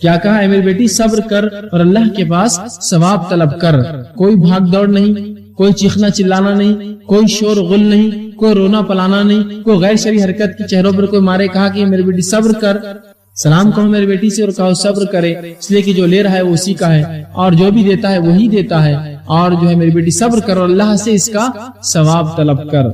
کیا کہا ہے؟ میری بیٹی صبر کر اور اللہ کے پاس ثواب طلب کر. کوئی بھاگ دوڑ نہیں، کوئی چیخنا چلانا نہیں، کوئی شور غل نہیں، کوئی رونا پلانا نہیں، کوئی غیر شرعی حرکت کی چہروں پر کوئی مارے. کہا کہ میری بیٹی صبر کر، سلام کہو میری بیٹی سے اور کہو صبر کرے، اس لیے کہ جو لے رہا ہے وہ اسی کا ہے، اور جو بھی دیتا ہے وہی دیتا ہے، اور جو ہے میری بیٹی صبر کر اور اللہ سے اس کا ثواب طلب کر.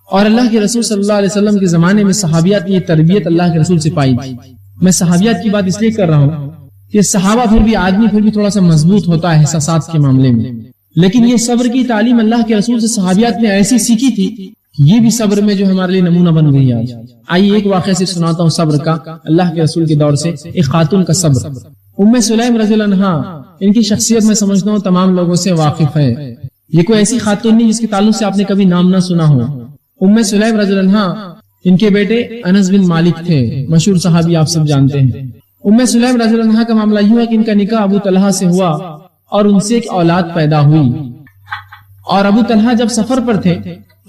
اور اللہ کے رسول صلی اللہ علیہ وسلم کے زمانے میں صحابیات کی یہ تربیت اللہ کے رسول سے پائی تھی. میں صحابیات کی بات اس لیے کر رہا ہوں کہ صحابہ پھر بھی آدمی پھر بھی تھوڑا سا مضبوط ہوتا ہے احساسات کے معاملے میں، لیکن یہ صبر کی تعلیم اللہ کے رسول سے صحابیات نے ایسی سیکھی تھی، یہ بھی صبر میں جو ہمارے لیے نمونہ بن گئی آج. آئیے ایک واقعہ سے سناتا ہوں صبر کا، اللہ کے رسول کے دور سے ایک خاتون کا صبر. ام سلیم رضی اللہ عنہا، ان کی شخصیت میں سمجھتا ہوں تمام لوگوں سے واقف ہے. یہ کوئی ایسی خاتون نہیں جس کے تعلق سے آپ نے کبھی نام نہ سنا ہو. ام سلیم رضی اللہ عنہا، ان کے بیٹے انس بن مالک تھے، مشہور صحابی آپ سب جانتے ہیں. ام سلیم رضی اللہ عنہا کا معاملہ یہ ہوا کہ ان کا نکاح ابو طلحہ سے ہوا اور ان سے ایک اولاد پیدا ہوئی، اور ابو طلحہ جب سفر پر تھے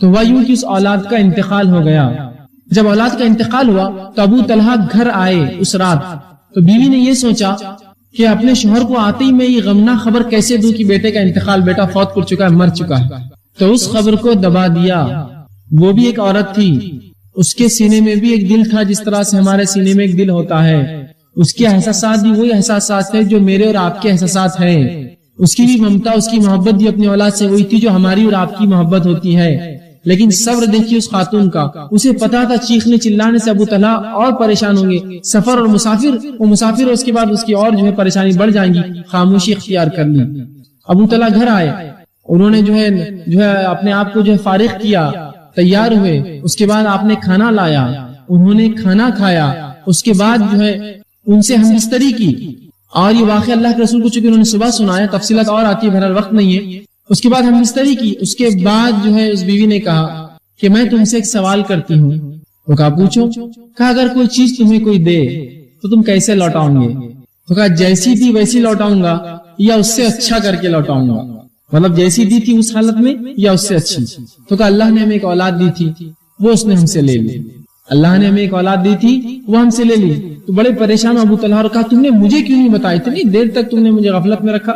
تو وہ یوں کہ اس اولاد کا انتقال ہو گیا. جب اولاد کا انتقال ہوا تو ابو طلحہ گھر آئے اس رات، تو بیوی نے یہ سوچا کہ اپنے شوہر کو آتے ہی میں یہ غمناک خبر کیسے دوں کہ بیٹے کا انتقال، بیٹا فوت کر چکا ہے، مر چکا ہے. تو اس خبر کو دبا دیا. وہ بھی ایک عورت تھی، اس کے سینے میں بھی ایک دل تھا جس طرح سے ہمارے سینے میں ایک دل ہوتا ہے. اس کے احساسات بھی وہی احساسات ہیں جو میرے اور آپ کے احساسات ہیں. اس کی بھی ممتا، اس کی محبت بھی اپنی اولاد سے وہی تھی جو ہماری اور آپ کی محبت ہوتی ہے. لیکن صبر دیکھیے اس خاتون کا، اسے پتا تھا چیخنے چلانے سے ابو طلحہ اور پریشان ہوں گے، سفر اور مسافر اس کے بعد اس کی اور جو ہے پریشانی بڑھ جائیں گی. خاموشی اختیار کر لی. ابو طلحہ گھر آئے، انہوں نے جو ہے اپنے آپ کو جو ہے فارغ کیا، تیار ہوئے. اس کے بعد آپ نے کھانا لایا، انہوں نے کھانا کھایا. اس کے بعد جو ہے ان سے ہم بستری کی، اور یہ واقعہ اللہ کے رسول کو چونکہ انہوں نے صبح سنایا، تفصیلات اور آتی ہے، بہرحال وقت نہیں ہے. اس کے بعد ہم بستری کی. اس کے بعد جو ہے اس بیوی نے کہا کہ میں تم سے ایک سوال کرتی ہوں. وہ کہا پوچھو. کہا اگر کوئی چیز تمہیں کوئی دے تو تم کیسے لوٹاؤں گے؟ تو کہا جیسی تھی ویسی لوٹاؤں گا یا اس سے اچھا کر کے لوٹاؤں گا. مطلب جیسی دی تھی اس حالت میں یا اس سے اچھی. تو کہا اللہ نے ہمیں ایک اولاد دی تھی، وہ اس نے ہم سے لے لی. اللہ نے ہمیں ایک اولاد دی تھی، وہ ہم سے لے لی. تو بڑے پریشان ابو طلحہ اور کہا تم نے مجھے کیوں نہیں بتایا؟ اتنی دیر تک تم نے مجھے غفلت میں رکھا،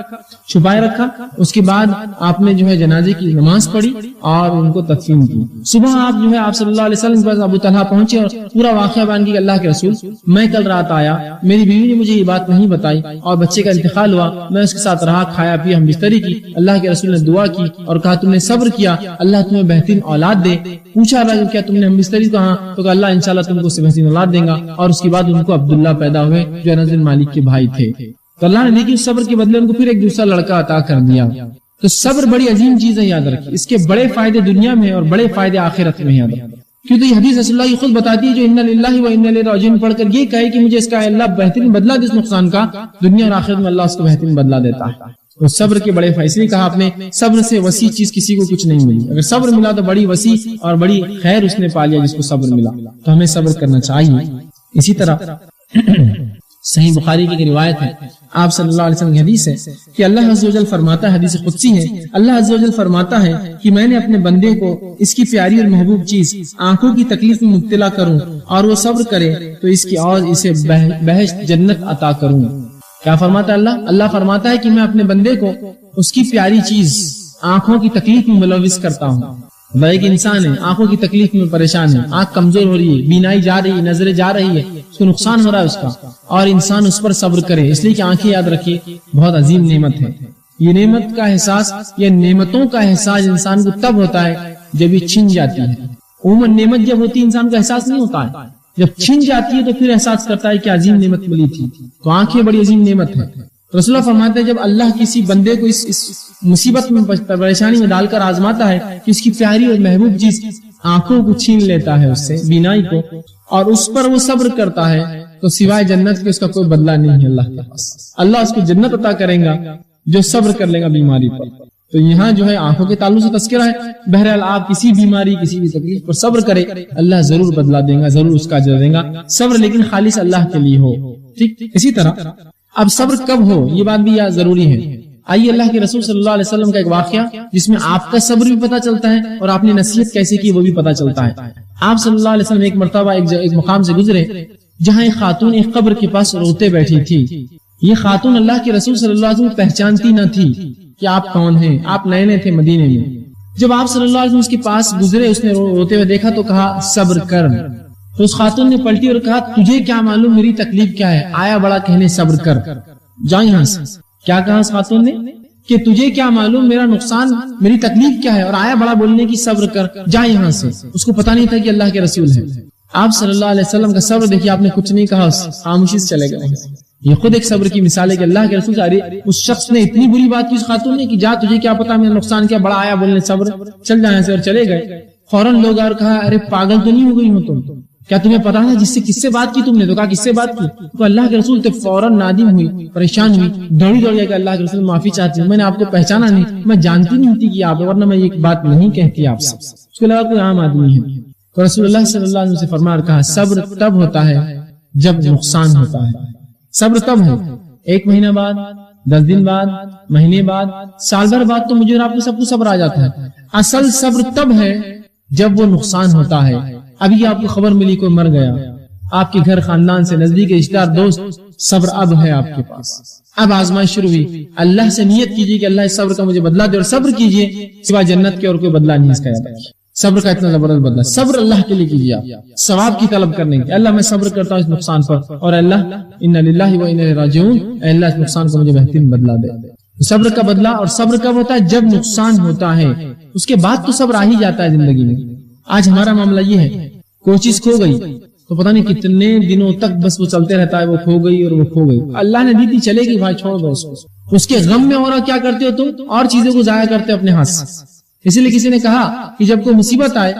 چھپائے رکھا. اس کے بعد آپ نے جو ہے جنازے کی نماز پڑھی اور ان کو تدفین کی. صبح آپ جو ہے آپ صلی اللہ علیہ وسلم کے پاس ابو طلحہ پہنچے اور پورا واقعہ بیان کیا. اللہ کے رسول، میں کل رات آیا، میری بیوی نے مجھے یہ بات نہیں بتائی اور بچے کا انتقال ہوا، میں اس کے ساتھ رہا، کھایا پیا، ہم بستری کی. اللہ کے رسول نے دعا کی اور کہا تم نے صبر کیا، اللہ تمہیں بہترین اولاد دے. پوچھا اللہ کیا تم نے ہم بستری کہا؟ تو کہا اللہ انشاءاللہ تم کو بہترین اولاد دے گا. اور اس کے بعد ان کو عبداللہ پیدا ہوئے جو انس بن مالک کے بھائی تھے. تو اللہ نے دیکھی صبر کے بدلے ان کو پھر ایک دوسرا لڑکا عطا کر دیا. تو صبر بڑی عظیم چیز ہے، یاد رکھیے. اس کے بڑے فائدے دنیا میں اور بڑے فائدے آخرت میں. یاد رکھیے کیونکہ یہ حدیث رسول اللہ یہ خود بتاتی ہے جو انا للہ و انا الیہ راجعون پڑھ کر یہ کہے کہ مجھے اس کا اللہ بہترین بدلہ دے، اس نقصان کا دنیا اور آخرت میں اللہ اس کو بہترین بدلہ دیتا ہے. تو صبر کے بڑے فائدے، اس لیے کہا آپ نے صبر سے وسیع چیز کسی کو کچھ نہیں ملی. اگر صبر ملا تو بڑی وسیع اور بڑی خیر اس نے پا لیا جس کو صبر ملا. تو ہمیں صبر کرنا چاہیے. اسی طرح صحیح بخاری کی روایت ہے، آپ صلی اللہ علیہ وسلم کی حدیث ہے کہ اللہ عز و جل فرماتا ہے، حدیث قدسی ہے، اللہ عز و جل فرماتا ہے کہ میں نے اپنے بندے کو اس کی پیاری اور محبوب چیز آنکھوں کی تکلیف میں مبتلا کروں اور وہ صبر کرے تو اس کی عوض اسے بہشت جنت عطا کروں۔ کیا فرماتا ہے اللہ؟ اللہ فرماتا ہے کہ میں اپنے بندے کو اس کی پیاری چیز آنکھوں کی تکلیف میں ملوث کرتا ہوں۔ وہ ایک انسان ہے، آنکھوں کی تکلیف میں پریشان ہے، آنکھ کمزور ہو رہی ہے، بینائی جا رہی ہے، نظریں جا رہی ہے، اس کو نقصان ہو رہا ہے اس کا، اور انسان اس پر صبر کرے، اس لیے کہ آنکھیں یاد رکھیے بہت عظیم نعمت ہے۔ یہ نعمت کا احساس، یہ نعمتوں کا احساس انسان کو تب ہوتا ہے جب یہ چھن جاتی ہے۔ عموماً نعمت جب ہوتی ہے انسان کو احساس نہیں ہوتا ہے، جب چھن جاتی ہے تو پھر احساس کرتا ہے کہ عظیم نعمت ملی تھی۔ تو آنکھیں بڑی عظیم نعمت ہے۔ رسول اللہ فرماتے ہیں جب اللہ کسی بندے کو اس مصیبت میں پریشانی میں ڈال کر آزماتا ہے کہ اس کی پیاری اور محبوب چیز آنکھوں کو چھین لیتا ہے اس سے، بینائی کو، اور اس پر وہ صبر کرتا ہے تو سوائے جنت کے اس کا کوئی بدلہ نہیں ہے اللہ کے پاس۔ اللہ اس کو جنت عطا کرے گا جو صبر کر لے گا بیماری پر۔ تو یہاں جو ہے آنکھوں کے تعلق سے تذکرہ ہے۔ بہرحال آپ کسی بیماری، کسی بھی تکلیف پر صبر کرے، اللہ ضرور بدلہ دے گا، ضرور اس کا اجر دے گا۔ صبر لیکن خالص اللہ کے لیے ہو، ٹھیک۔ اسی طرح اب صبر کب ہو یہ بات بھی ضروری ہے۔ آئیے اللہ کے رسول صلی اللہ علیہ وسلم کا ایک واقعہ جس میں آپ کا صبر بھی پتہ چلتا ہے اور آپ نے نصیحت کیسے کی وہ بھی پتہ چلتا ہے۔ آپ صلی اللہ علیہ وسلم ایک مرتبہ ایک مقام سے گزرے جہاں ایک خاتون ایک قبر کے پاس روتے بیٹھی تھی۔ یہ خاتون اللہ کے رسول صلی اللہ علیہ وسلم پہچانتی نہ تھی کہ آپ کون ہیں، آپ نئے نئے تھے مدینے میں۔ جب آپ صلی اللہ علیہ وسلم اس کے پاس گزرے، اس نے روتے ہوئے دیکھا تو کہا صبر کر۔ تو اس خاتون نے پلٹی اور کہا تجھے کیا معلوم میری تکلیف کیا ہے، آیا بڑا کہنے صبر کر، جا یہاں سے۔ کیا کہا اس خاتون نے کہ تجھے کیا معلوم میرا نقصان، میری تکلیف کیا ہے، اور آیا بڑا بولنے کی صبر کر، جا یہاں سے۔ اس کو پتہ نہیں تھا کہ اللہ کے رسول ہے۔ آپ صلی اللہ علیہ وسلم کا صبر دیکھیے، آپ نے کچھ نہیں کہا، خاموشی سے چلے گئے۔ یہ خود ایک صبر کی مثال ہے کہ اللہ کے رسول اس شخص نے اتنی بری بات کی اس خاتون نے کہ جا تجھے کیا پتا میرا نقصان کیا، بڑا آیا بولنے صبر، چل جائیں سے، اور چلے گئے۔ فوراً لوگ اور کہا ارے پاگل تو نہیں ہو گئی ہو تم، کیا تمہیں پتا تھا جس سے کس سے بات کی تم نے؟ تو کہا کس سے بات کی؟ تو اللہ کے رسول تو فوراً نادم ہوئی، پریشان ہوئی، دوڑی دوڑی کہ اللہ کے رسول معافی چاہتی ہوں، میں نے آپ کو پہچانا نہیں، میں جانتی نہیں تھی کہ آپ، ورنہ میں یہ بات نہیں کہتی آپ سے۔ اس کے علاوہ کوئی عام آدمی ہے۔ تو رسول اللہ صلی اللہ علیہ وسلم سے فرمایا کہا صبر تب ہوتا ہے جب نقصان ہوتا ہے۔ صبر تب ہے 1 مہینہ بعد، 10 دن بعد، مہینے بعد، سال بھر بعد تو مجھے اور آپ کو سب کو صبر آ جاتا ہے۔ اصل صبر تب ہے جب وہ نقصان ہوتا ہے۔ ابھی آپ کو خبر ملی کوئی مر گیا، آپ کے گھر خاندان سے نزدیک رشتہ دار دوست، صبر اب ہے آپ کے پاس، اب آزمائش شروع ہوئی۔ اللہ سے نیت کیجیے کہ اللہ اس صبر کا مجھے بدلہ دے، اور صبر کیجیے سوائے جنت کے اور کوئی بدلہ نہیں اس کا۔ صبر کا اتنا زبردست بدلہ، صبر اللہ کے لیے کیجیے، آپ ثواب کی طلب کرنے کی، اللہ میں صبر کرتا ہوں اس نقصان پر، اور اللہ انا للہ و انا الیہ راجعون، اللہ اس نقصان کو مجھے بہترین بدلہ دے۔ صبر کا بدلہ، اور صبر کب ہوتا ہے؟ جب نقصان ہوتا ہے، اس کے بعد تو صبر آ ہی جاتا ہے زندگی میں۔ آج ہمارا معاملہ یہ ہے، کوئی چیز کھو گئی تو پتہ نہیں کتنے دنوں تک بس وہ چلتے رہتا ہے، وہ کھو گئی اور وہ کھو گئی، اللہ نے دی تھی چلے گی بھائی، چھوڑ دو اس کو۔ اس کے غم میں اور کیا کرتے ہو تم؟ اور چیزوں کو ضائع کرتے ہو اپنے ہاتھ سے۔ اسی لیے کسی نے کہا کہ جب کوئی مصیبت آئے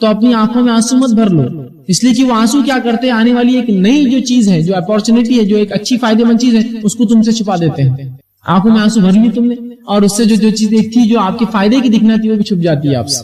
تو اپنی آنکھوں میں آنسو مت بھر لو، اس لیے کہ وہ آنسو کیا کرتے ہیں، آنے والی ایک نئی جو چیز ہے، جو اپورچونٹی ہے، جو ایک اچھی فائدے مند چیز ہے، اس کو تم سے چھپا دیتے ہیں۔ آنکھوں میں آنسو بھر لی تم نے، اور اس سے جو چیز ایک تھی جو آپ کے فائدے کی دکھنا تھی وہ بھی چھپ جاتی ہے آپ سے۔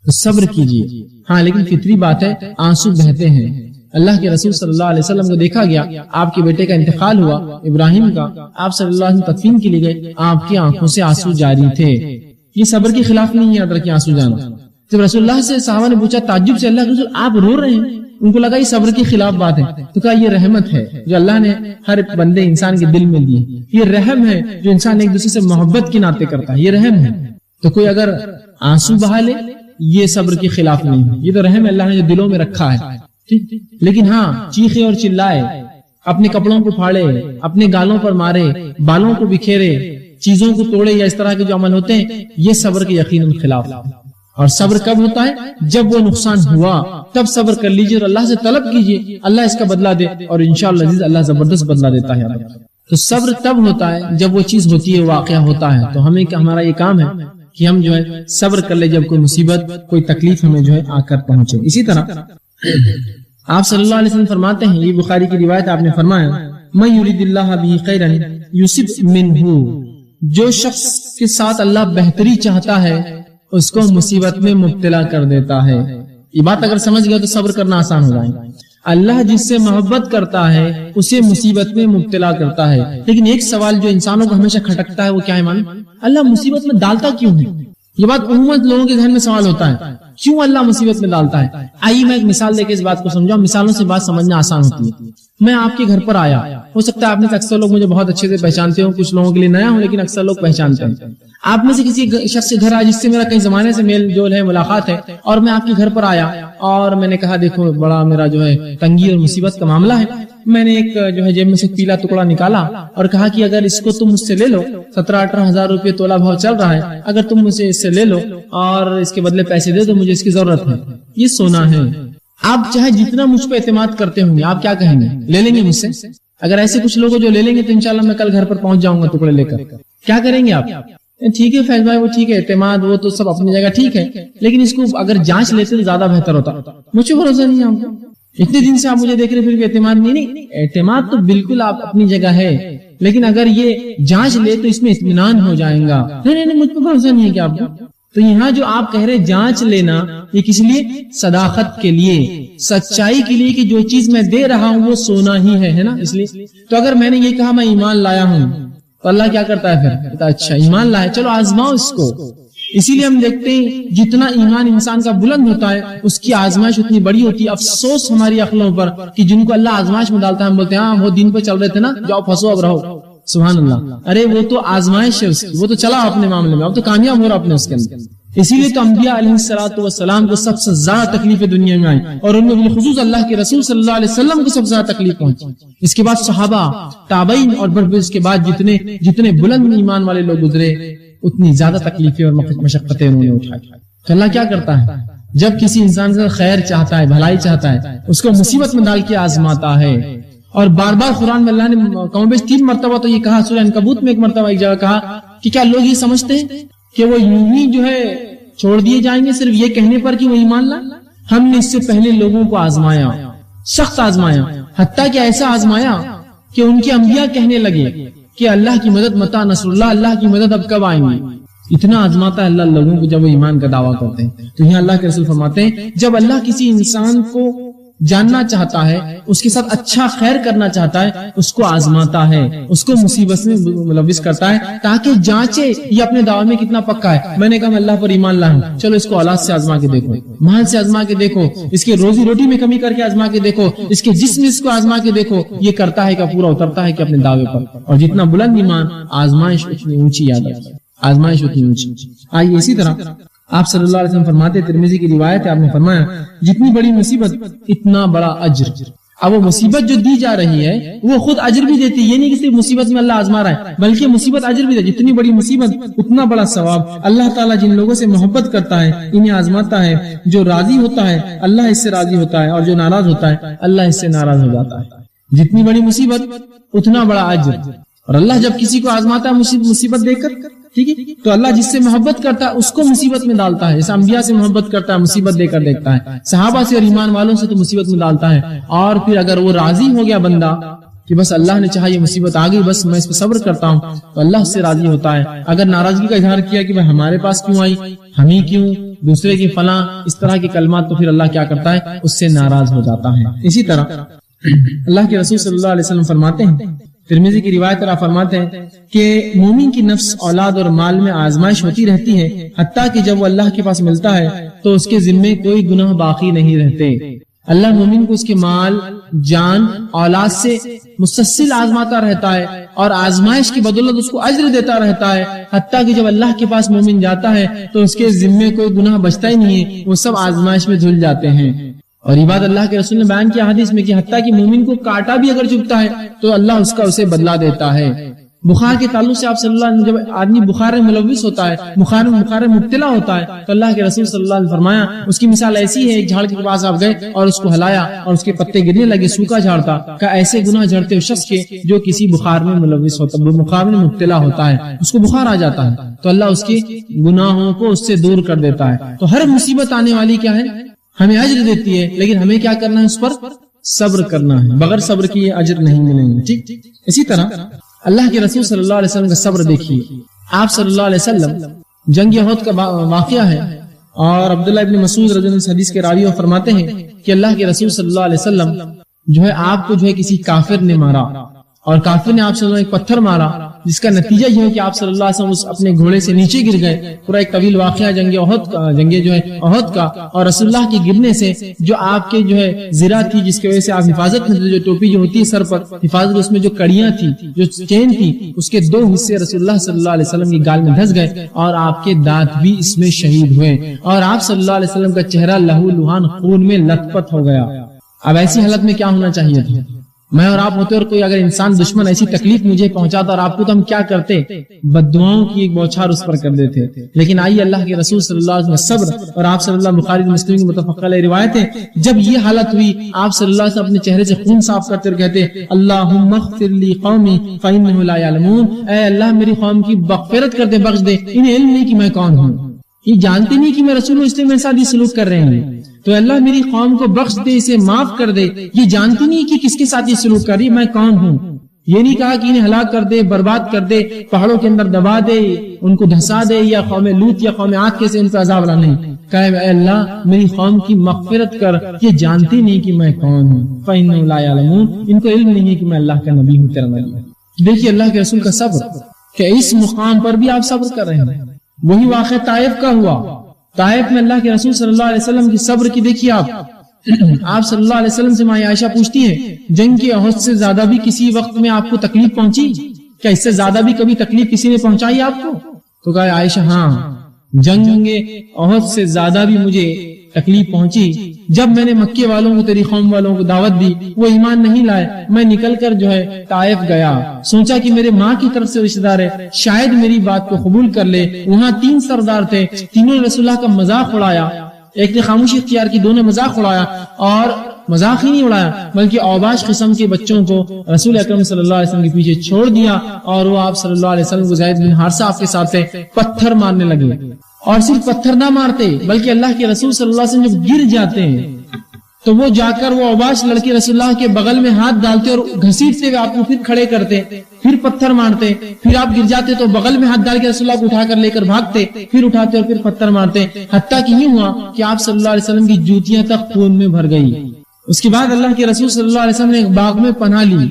تو صبر کیجیے، ہاں لیکن فطری بات ہے آنسو بہتے ہیں۔ اللہ کے رسول صلی اللہ علیہ وسلم کو دیکھا گیا، آپ کے بیٹے کا انتقال ہوا ابراہیم کا، آپ صلی اللہ علیہ وسلم تدفین کے لیے گئے، آپ کی آنکھوں سے آنسو جاری تھے۔ یہ صبر کے خلاف نہیں یاد رکھیں آنسو جانا۔ جب رسول اللہ سے صحابہ نے پوچھا تعجب سے، اللہ کے رسول آپ رو رہے ہیں؟ ان کو لگا یہ صبر کے خلاف بات ہے، تو کہا یہ رحمت ہے جو اللہ نے ہر بندے انسان کے دل میں دی، یہ رحم ہے جو انسان ایک دوسرے سے محبت کے ناطے کرتا ہے، یہ رحم ہے۔ تو کوئی اگر آنسو بہا لے یہ صبر کے خلاف نہیں ہے، یہ تو رحم اللہ نے جو دلوں میں رکھا ہے، ٹھیک۔ لیکن ہاں چیخے اور چلائے، اپنے کپڑوں کو پھاڑے، اپنے گالوں پر مارے، بالوں کو بکھیرے، چیزوں کو توڑے، یا اس طرح کے جو عمل ہوتے ہیں، یہ صبر کے یقیناً خلاف ہے۔ اور صبر کب ہوتا ہے؟ جب وہ نقصان ہوا تب صبر کر لیجئے اور اللہ سے طلب کیجئے اللہ اس کا بدلہ دے، اور انشاءاللہ عزیز اللہ زبردست بدلہ دیتا ہے۔ تو صبر تب ہوتا ہے جب وہ چیز ہوتی ہے، واقعہ ہوتا ہے، تو ہمیں ہمارا یہ کام ہے کہ ہم جو ہے صبر کر لے جب کوئی مصیبت، کوئی تکلیف ہمیں جو ہے آ کر پہنچے۔ اسی طرح آپ صلی اللہ علیہ وسلم فرماتے ہیں، یہ بخاری کی روایت، آپ نے فرمایا من یرید اللہ بہ خیرا یصب منہ، جو شخص کے ساتھ اللہ بہتری چاہتا ہے اس کو مصیبت میں مبتلا کر دیتا ہے۔ یہ بات اگر سمجھ گیا تو صبر کرنا آسان ہو جائے گا۔ اللہ جس سے محبت کرتا ہے اسے مصیبت میں مبتلا کرتا ہے. لیکن ایک سوال جو انسانوں کو ہمیشہ کھٹکتا ہے وہ کیا ہے مان؟ اللہ مصیبت میں ڈالتا کیوں ہے؟ یہ بات عموماً لوگوں کے ذہن میں سوال ہوتا ہے، کیوں اللہ مصیبت میں ڈالتا ہے؟ آئیے میں ایک مثال دے کے اس بات کو سمجھاؤں. مثالوں سے بات سمجھنا آسان ہوتی ہے. میں آپ کے گھر پر آیا، ہو سکتا ہے آپ میں سے اکثر لوگ مجھے بہت اچھے سے پہچانتے ہوں، کچھ لوگوں کے لیے نیا ہوں لیکن اکثر لوگ پہچانتے ہیں. آپ میں سے کسی شخص کے گھر آیا جس سے میرا کئی زمانے سے میل جول ہے، ملاقات ہے، اور میں آپ کے گھر پر آیا اور میں نے کہا دیکھو بڑا میرا جو ہے تنگی اور مصیبت کا معاملہ ہے. میں نے ایک جو ہے جیب میں سے پیلا ٹکڑا نکالا اور کہا کہ اگر اس کو تم مجھ سے لے لو، 17-18 ہزار روپے تولہ بھاؤ چل رہا ہے، اگر تم مجھے اس سے لے لو اور اس کے بدلے پیسے دے دو، مجھے اس کی ضرورت ہے، یہ سونا ہے. آپ چاہے جتنا مجھ پہ اعتماد کرتے ہوں گے، آپ کیا کہیں گے؟ لے لیں گے مجھ سے؟ اگر ایسے کچھ لوگ جو لے لیں گے تو انشاءاللہ میں کل گھر پر پہنچ جاؤں گا ٹکڑے لے کر. کیا کریں گے آپ؟ ٹھیک ہے فیض بھائی، وہ ٹھیک ہے، اعتماد وہ تو سب اپنی جگہ ٹھیک ہے، لیکن اس کو اگر جانچ لیتے تو زیادہ بہتر ہوتا. مجھے بھروسہ نہیں ہے آپ کو، اتنے دن سے آپ مجھے دیکھ رہے پھر بھی اعتماد نہیں. اعتماد تو بالکل آپ اپنی جگہ ہے، لیکن اگر یہ جانچ لے تو اس میں اطمینان ہو جائے گا. نہیں مجھ پہ بھروسہ نہیں ہے کہ آپ کو. تو یہاں جو آپ کہہ رہے جانچ لینا، یہ کس لیے؟ صداقت کے لیے، سچائی کے لیے کہ جو چیز میں دے رہا ہوں وہ سونا ہی ہے نا. اس لیے تو اگر میں نے یہ کہا میں ایمان لایا ہوں تو اللہ کیا کرتا ہے پھر؟ کہتا اچھا ایمان لایا، چلو آزماؤ اس کو. اسی لیے ہم دیکھتے ہیں جتنا ایمان انسان کا بلند ہوتا ہے اس کی آزمائش اتنی بڑی ہوتی ہے. افسوس ہماری عقلوں پر کہ جن کو اللہ آزمائش میں ڈالتا ہے ہم بولتے ہیں ہاں وہ دین پہ چل رہے تھے نا، جاؤ پھنسو اب رہو. سبحان اللہ، ارے وہ تو آزمائش ہے اس کی، وہ تو چلا اپنے معاملے میں، اب تو کامیاب ہو رہا اپنے اس کے اندر. اسی لیے تو انبیاء علیہ الصلوۃ والسلام کو سب سے زیادہ تکلیفیں دنیا میں آئی، اور ان میں بالخصوص اللہ کے رسول صلی اللہ علیہ وسلم کو سب سے زیادہ تکلیف پہنچی. اس کے بعد صحابہ، تابعین اور پھر اس کے بعد جتنے بلند ایمان والے لوگ گزرے اتنی زیادہ تکلیفیں اور مشقتیں انہوں نے اٹھائی. تو اللہ کیا کرتا ہے؟ جب کسی انسان سے خیر چاہتا ہے، بھلائی چاہتا ہے، اس کو مصیبت میں ڈال کے آزماتا ہے. اور بار بار قرآن میں اللہ نے کم بیش 3 مرتبہ تو یہ کہا، سورہ عنکبوت میں ایک مرتبہ ایک جگہ کہا کہ کیا لوگ یہ سمجھتے ہیں کہ وہ یوں ہی جو ہے چھوڑ دیے جائیں گے صرف یہ کہنے پر کہ وہ ایمان لائے؟ ہم نے اس سے پہلے لوگوں کو آزمایا، سخت آزمایا، حتیٰ کہ ایسا آزمایا کہ ان کے انبیاء کہنے لگے کہ اللہ کی مدد متا نصر اللہ، اللہ کی مدد اب کب آئیں گی. اتنا آزماتا ہے اللہ لوگوں کو جب وہ ایمان کا دعویٰ کرتے ہیں. تو یہاں اللہ کے رسول فرماتے ہیں جب اللہ کسی انسان کو جاننا چاہتا ہے، اس کے ساتھ اچھا خیر کرنا چاہتا ہے، اس کو آزماتا ہے، اس کو مصیبت میں ملوث کرتا ہے تاکہ جانچے یہ اپنے دعوے میں کتنا پکا ہے. میں نے کہا میں اللہ پر ایمان لایا ہوں، چلو اس کو اولاد سے آزما کے دیکھو، مال سے آزما کے دیکھو، اس کے روزی روٹی میں کمی کر کے آزما کے دیکھو، اس کے جسم اس کو آزما کے دیکھو، یہ کرتا ہے کہ پورا اترتا ہے کہ اپنے دعوے پر. اور جتنا بلند ایمان آزمائش اتنی اونچی یاد ہے، آزمائش اتنی اونچی. آئیے اسی طرح آپ صلی اللہ علیہ وسلم فرماتے، ترمذی کی روایت ہے، آپ نے فرمایا جتنی بڑی مصیبت اتنا بڑا اجر. اب وہ مصیبت جو دی جا رہی ہے وہ خود اجر بھی دیتی ہے، یہ نہیں کہ صرف مصیبت میں اللہ آزما رہا ہے بلکہ مصیبت اجر بھی دے. جتنی بڑی مصیبت اتنا بڑا ثواب. اللہ تعالیٰ جن لوگوں سے محبت کرتا ہے انہیں آزماتا ہے، جو راضی ہوتا ہے اللہ اس سے راضی ہوتا ہے، اور جو ناراض ہوتا ہے اللہ اس سے ناراض ہو جاتا ہے. جتنی بڑی مصیبت اتنا بڑا اجر. اور اللہ جب کسی کو آزماتا ہے مصیبت دے کر، ٹھیک ہے، تو اللہ جس سے محبت کرتا ہے اس کو مصیبت میں ڈالتا ہے. جیسے انبیاء سے محبت کرتا ہے مصیبت دے کر دیکھتا ہے، صحابہ سے اور ایمان والوں سے تو مصیبت میں ڈالتا ہے. اور پھر اگر وہ راضی ہو گیا بندہ کہ بس اللہ نے چاہا یہ مصیبت آ گئی، بس میں اس پہ صبر کرتا ہوں، تو اللہ اس سے راضی ہوتا ہے. اگر ناراضگی کا اظہار کیا کہ ہمارے پاس کیوں آئی، ہمیں کیوں، دوسرے کی فلاں، اس طرح کے کلمات، تو پھر اللہ کیا کرتا ہے، اس سے ناراض ہو جاتا ہے. اسی طرح اللہ کے رسول صلی اللہ علیہ وسلم فرماتے ہیں، ترمذی کی روایت پر فرماتے ہیں کہ مومن کی نفس، اولاد اور مال میں آزمائش ہوتی رہتی ہے، حتیٰ کہ جب وہ اللہ کے پاس ملتا ہے تو اس کے ذمے کوئی گناہ باقی نہیں رہتے. اللہ مومن کو اس کے مال، جان، اولاد سے مسلسل آزماتا رہتا ہے اور آزمائش کی بدولت اس کو اجر دیتا رہتا ہے، حتیٰ کہ جب اللہ کے پاس مومن جاتا ہے تو اس کے ذمے کوئی گناہ بچتا ہی نہیں ہے، وہ سب آزمائش میں دھل جاتے ہیں. اور یہ بات اللہ کے رسول نے بیان کیا حدیث میں کہ حتیٰ کہ مومن کو کانٹا بھی اگر چبھتا ہے تو اللہ اس کا اسے بدلہ دیتا ہے. بخار کے تعلق سے آپ صلی اللہ علیہ وسلم، جب آدمی بخار میں ملوث ہوتا ہے، بخار میں مبتلا ہوتا ہے، تو اللہ کے رسول صلی اللہ علیہ وسلم فرمایا اس کی مثال ایسی ہے، ایک جھاڑ کے پاس آپ گئے اور اس کو ہلایا اور اس کے پتے گرنے لگے، سوکھا جھاڑ تھا، کہ ایسے گناہ جھڑتے شخص کے جو کسی بخار میں ملوث ہوتا، بخار میں مبتلا ہوتا ہے، اس کو بخار آ جاتا ہے، تو اللہ اس کے گناہوں کو اس سے دور کر دیتا ہے. تو ہر مصیبت آنے والی کیا ہے، ہمیں اجر دیتی ہے، لیکن ہمیں کیا کرنا ہے، اس پر صبر کرنا ہے. بغیر صبر کی اجر نہیں ملیں گے. ٹھیک. اسی طرح اللہ کے رسول صلی اللہ علیہ وسلم کا صبر دیکھیے. آپ صلی اللہ علیہ وسلم جنگ احد کا واقعہ ہے، اور عبداللہ ابن مسعود رضی اللہ عنہ اس حدیث کے راوی فرماتے ہیں کہ اللہ کے رسول صلی اللہ علیہ وسلم جو ہے آپ کو جو ہے کسی کافر نے مارا، اور کافر نے آپ صلی اللہ علیہ وسلم ایک پتھر مارا، جس کا نتیجہ یہ ہے کہ آپ صلی اللہ علیہ وسلم اس اپنے گھوڑے سے نیچے گر گئے. پورا ایک طویل واقعہ جنگ احد کا، اور رسول اللہ کے گرنے سے جو آپ کے جو ہے زرہ تھی، جس کی وجہ سے آپ حفاظت میں جو ٹوپی جو ہوتی ہے سر پر حفاظت، اس میں جو کڑیاں تھی، جو چین تھی، اس کے 2 حصے رسول اللہ صلی اللہ علیہ وسلم کی گال میں دھس گئے، اور آپ کے دانت بھی اس میں شہید ہوئے، اور آپ صلی اللہ علیہ وسلم کا چہرہ لہو لہان خون میں لت پت ہو گیا. اب ایسی حالت میں کیا ہونا چاہیے تھا؟ میں اور آپ ہوتے اور کوئی اگر انسان دشمن ایسی تکلیف مجھے پہنچاتا اور آپ کو، تو ہم کیا کرتے؟ بد دعاؤں کی ایک بوچھار اس پر کر دیتے. لیکن آئیے اللہ کے رسول صلی اللہ علیہ وسلم صبر، اور آپ صلی اللہ بخاری مسلم کی متفق علیہ روایت ہے، جب یہ حالت ہوئی آپ صلی اللہ علیہ وسلم اپنے چہرے سے خون صاف کرتے اور کہتے اللہم اغفر لی قومی فانہم لا یعلمون، اے اللہ میری قوم کی مغفرت کر دے، بخش دے، انہیں علم نہیں کہ میں کون ہوں، یہ جانتے نہیں کہ میں رسول ہوں، اس لیے میرے ساتھ یہ سلوک کر رہے ہیں. تو اللہ میری قوم کو بخش دے، اسے معاف کر دے، یہ جانتی نہیں کہ کس کے ساتھ یہ سلوک کر رہی، میں کون ہوں. یہ نہیں کہا کہ انہیں ہلاک کر دے، برباد کر دے، پہاڑوں کے اندر دبا دے، ان کو دھسا دے، یا قوم لوط یا قوم عاد کے سے ان پر عذاب لا. نہیں کہا اے اللہ میری قوم کی مغفرت کر، یہ جانتی نہیں کہ میں کون ہوں. فإنهم لا يعلمون، ان کو علم نہیں ہے کہ میں اللہ کا نبی ہوں، تیرا نبی ہوں. دیکھیے اللہ کے رسول کا صبر، کہ اس مقام پر بھی آپ صبر کر رہے ہیں. وہی واقعہ طائف کا ہوا. طائف میں اللہ کے رسول صلی اللہ علیہ وسلم کی صبر کی دیکھیے آپ صلی اللہ علیہ وسلم سے ماں عائشہ پوچھتی ہیں جنگ کی احد سے زیادہ بھی کسی وقت میں آپ کو تکلیف پہنچی؟ کیا اس سے زیادہ بھی کبھی تکلیف کسی نے پہنچائی آپ کو؟ تو کہا عائشہ ہاں، جنگ احد سے زیادہ بھی مجھے تکلیف پہنچی جب میں نے مکے والوں کو، تیری قوم والوں کو دعوت دی، وہ ایمان نہیں لائے. میں نکل کر جو ہے طائف گیا، سوچا کہ میرے ماں کی طرف سے رشتہ دار ہے، شاید میری بات کو قبول کر لے. وہاں 3 سردار تھے، تینوں نے رسول اللہ کا مذاق اڑایا. ایک نے خاموشی اختیار کی، 2 نے مذاق اڑایا، اور مذاق ہی نہیں اڑایا بلکہ اوباش قسم کے بچوں کو رسول اکرم صلی اللہ علیہ وسلم کے پیچھے چھوڑ دیا، اور وہ آپ صلی اللہ علیہ وسلم کو زید بن حارثہ آپ کے ساتھ تھے، پتھر مارنے لگے. اور صرف پتھر نہ مارتے بلکہ اللہ کے رسول صلی اللہ علیہ وسلم جب گر جاتے ہیں تو وہ جا کر وہ اوباش لڑکے رسول اللہ کے بغل میں ہاتھ ڈالتے اور گھسیٹتے ہوئے آپ کو پھر کھڑے کرتے، پھر پتھر مارتے، پھر آپ گر جاتے تو بغل میں ہاتھ ڈال کے رسول اللہ کو اٹھا کر لے کر بھاگتے، پھر اٹھاتے اور پھر پتھر مارتے، حتیٰ کہ یہ ہوا کہ آپ صلی اللہ علیہ وسلم کی جوتیاں تک خون میں بھر گئی. اس کے بعد اللہ کے رسول صلی اللہ علیہ وسلم نے ایک باغ میں پناہ لی،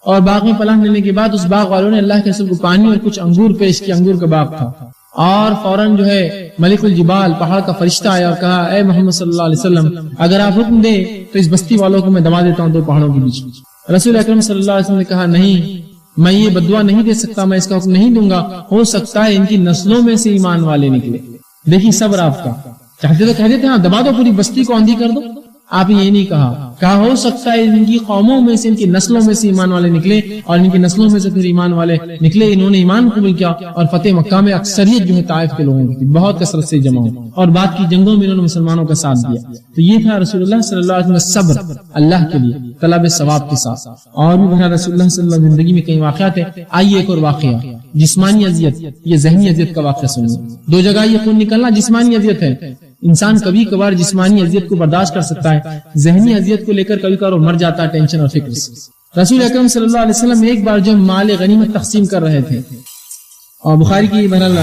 اور باغ میں پناہ لینے کے بعد اس باغ والوں نے اللہ کے رسول کو پانی اور کچھ انگور پیش کیا. انگور کا باغ تھا، اور فوراً جو ہے ملک الجبال پہاڑ کا فرشتہ آیا اور کہا اے محمد صلی اللہ علیہ وسلم اگر آپ حکم دیں تو اس بستی والوں کو میں دبا دیتا ہوں 2 پہاڑوں کے بیچ. رسول اکرم صلی اللہ علیہ وسلم نے کہا نہیں، میں یہ بددعا نہیں دے سکتا، میں اس کا حکم نہیں دوں گا، ہو سکتا ہے ان کی نسلوں میں سے ایمان والے نکلے. دیکھیے صبر آپ کا. چاہتے تو کہہ دیتے ہاں دبا دو، پوری بستی کو آندھی کر دو. آپ نے یہ نہیں کہا ہو سکتا ہے ان کی قوموں میں سے، ان کی نسلوں میں سے ایمان والے نکلے، اور ان کی نسلوں میں سے پھر ایمان والے نکلے. انہوں نے ایمان قبول کیا، اور فتح مکہ میں اکثریت جو ہے طائف کے لوگوں کی بہت کثرت سے جمع ہو، اور بعد کی جنگوں میں انہوں نے مسلمانوں کا ساتھ دیا. تو یہ تھا رسول اللہ صلی اللہ علیہ وسلم صبر اللہ کے لیے طلب ثواب کے ساتھ. اور بھی بہرحال رسول اللہ صلی اللہ علیہ وسلم زندگی میں کئی واقعات ہیں. آئیے ایک اور واقعہ، جسمانی اذیت، یہ ذہنی اذیت کا واقعہ سنیے. 2 جگہ یہ خون نکلنا جسمانی اذیت ہے. انسان کبھی کبھار جسمانی اذیت کو برداشت کر سکتا ہے، ذہنی اذیت کو لے کر کبھی کبھار مر جاتا ہے ٹینشن اور فکر سے. رسول اکرم صلی اللہ علیہ وسلم ایک بار جو مال غنیمت تقسیم کر رہے تھے، اور بخاری کی بہرحال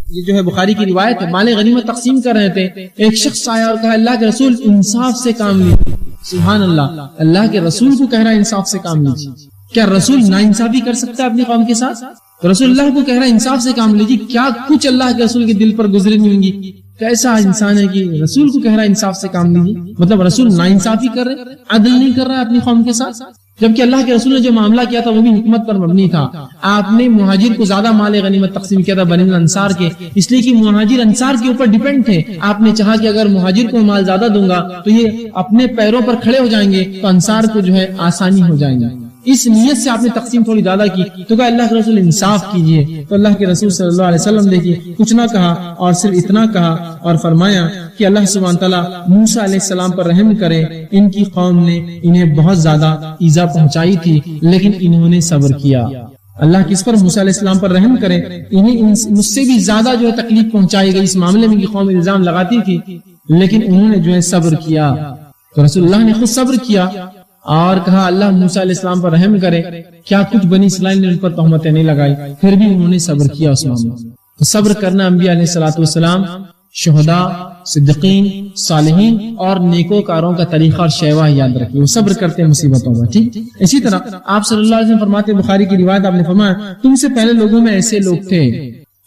یہ جو ہے بخاری کی روایت ہے، مال غنیمت تقسیم کر رہے تھے، ایک شخص آیا اور کہا اللہ کے رسول انصاف سے کام لیجیے. سبحان اللہ، اللہ کے رسول کو کہہ رہا ہے انصاف سے کام لیجیے. کیا رسول ناانصافی کر سکتا ہے اپنی قوم کے ساتھ؟ تو رسول اللہ کو کہہ رہا ہے انصاف سے کام لیجیے. کیا کچھ اللہ کے رسول کے دل پر گزری نہیں ہوں گی؟ کیسا انسان ہے کہ رسول کو کہہ رہا ہے انصاف سے کام لیجیے. مطلب رسول ناانصافی کر رہے، عدل نہیں کر رہا ہے اپنی قوم کے ساتھ. جبکہ اللہ کے رسول نے جو معاملہ کیا تھا وہ بھی حکمت پر مبنی تھا. آپ نے مہاجر کو زیادہ مال غنیمت تقسیم کیا تھا بنی الانصار کے، اس لیے کہ مہاجر انصار کے اوپر ڈیپینڈ تھے. آپ نے چاہا کہ اگر مہاجر کو مال زیادہ دوں گا تو یہ اپنے پیروں پر کھڑے ہو جائیں گے، تو انصار کو جو ہے آسانی ہو جائیں گے. اس نیت سے آپ نے تقسیم تھوڑی زیادہ کی. تو کہا اللہ کے رسول انصاف کیجئے. تو اللہ کے رسول صلی اللہ علیہ وسلم دیکھیے کچھ نہ کہا، اور صرف اتنا کہا اور فرمایا کہ اللہ سبحانہ تعالیٰ موسیٰ علیہ السلام پر رحم کرے، ان کی قوم نے انہیں بہت زیادہ ایذا پہنچائی تھی لیکن انہوں نے صبر کیا. اللہ کس پر؟ موسیٰ علیہ السلام پر رحم کرے، انہیں مجھ سے بھی زیادہ جو ہے تکلیف پہنچائی گئی. اس معاملے میں قوم الزام لگاتی تھی لیکن انہوں نے جو ہے صبر کیا. تو رسول اللہ نے خود صبر کیا اور کہا اللہ موسیٰ علیہ السلام پر رحم کرے. کیا کچھ بنی اسرائیل نے ان پر تہمتیں نہیں لگائی، پھر بھی انہوں نے صبر کیا اس معاملے. تو صبر کرنا انبیاء علیہ الصلوۃ والسلام، شہداء صدیقین، صالحین اور نیکوکاروں کا طریقہ اور شیوہ یاد رکھیے، وہ صبر کرتے ہیں مصیبتوں میں. ٹھیک. اسی طرح آپ صلی اللہ علیہ وسلم فرماتے، بخاری کی روایت، آپ نے فرمایا تم سے پہلے لوگوں میں ایسے لوگ تھے.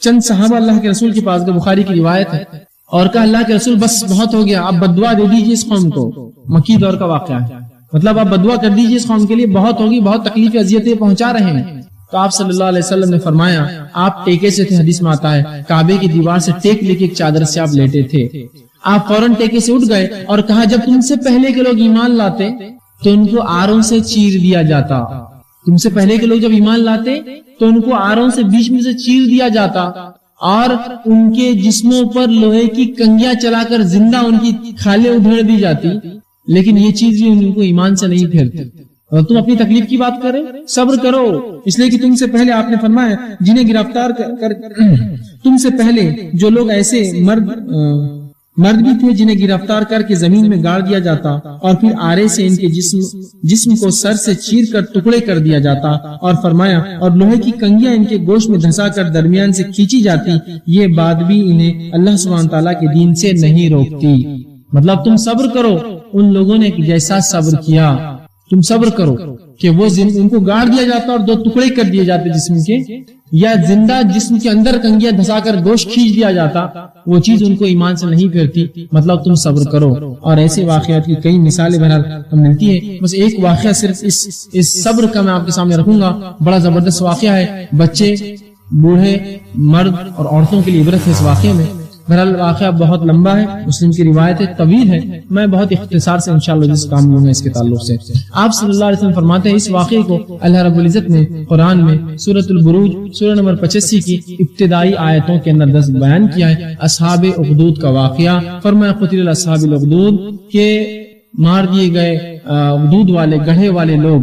چند صحابہ اللہ کے رسول کے پاس گئے، بخاری کی روایت ہے، اور کہا اللہ کے رسول بس بہت ہو گیا، آپ بددعا دے دیجیے اس قوم کو. مکی دور کا واقعہ ہے، مطلب آپ بددعا کر دیجیے اس قوم کے لیے، بہت ہوگی، بہت تکلیفیں اذیتیں پہنچا رہے ہیں. تو آپ صلی اللہ علیہ وسلم نے فرمایا آپ ٹیکے سے تھے، حدیث میں آتا ہے کعبے کی دیوار سے ٹیک لے کے ایک چادر سے آپ لیٹے تھے. آپ فوراً ٹیکے سے اٹھ گئے اور کہا جب تم سے پہلے کے لوگ ایمان لاتے تو ان کو آروں سے چیر دیا جاتا. تم سے پہلے کے لوگ جب ایمان لاتے تو ان کو آروں سے بیچ میں سے چیر دیا جاتا اور ان کے جسموں پر لوہے کی کنگیاں چلا کر زندہ ان کی کھالیں ادھیڑ دی جاتی، لیکن یہ چیز بھی ان کو ایمان سے نہیں پھیرتی. اور تم اپنی تکلیف کی بات کرے، صبر کرو، اس لیے کہ تم سے پہلے آپ نے فرمایا جنہیں گرفتار کر تم سے پہلے جو لوگ ایسے مرد بھی تھے جنہیں گرفتار کر کے زمین میں گاڑ دیا جاتا اور پھر آرے سے ان کے جسم کو سر سے چیر کر ٹکڑے کر دیا جاتا، اور فرمایا اور لوہے کی کنگیاں ان کے گوشت میں دھسا کر درمیان سے کھینچی جاتی. یہ بات بھی انہیں اللہ سبحانہ تعالیٰ کے دین سے نہیں روکتی. مطلب تم صبر کرو، ان لوگوں نے جیسا صبر کیا تم صبر کرو کہ وہ ان کو گاڑ دیا جاتا اور دو ٹکڑے کر دیے جاتے جسم کے، یا زندہ جسم کے اندر کنگیاں دھسا کر گوشت کھینچ دیا جاتا، وہ چیز ان کو ایمان سے نہیں پھیرتی. مطلب تم صبر کرو. اور ایسے واقعات کی کئی مثالیں بہرحال ہم ملتی ہیں. بس ایک واقعہ صرف اس صبر کا میں آپ کے سامنے رکھوں گا، بڑا زبردست واقعہ ہے. بچے، بوڑھے، مرد اور عورتوں کے لیے عبرت ہے اس واقعے میں. بہرحال واقعہ بہت لمبا ہے، مسلم کی روایت ہے، طویل ہے، میں بہت اختصار سے انشاءاللہ جس کام لوں گا اس کے تعلق سے. آپ صلی اللہ علیہ وسلم فرماتے ہیں اس واقعے کو اللہ رب العزت نے قرآن میں سورۃ البروج سورہ نمبر 85 کی ابتدائی آیتوں کے اندر بیان کیا ہے. اصحاب اخدود کا واقعہ، فرمایا قتل اصحاب الاخدود، کہ مار دیے گئے اخدود والے، گڑھے والے لوگ.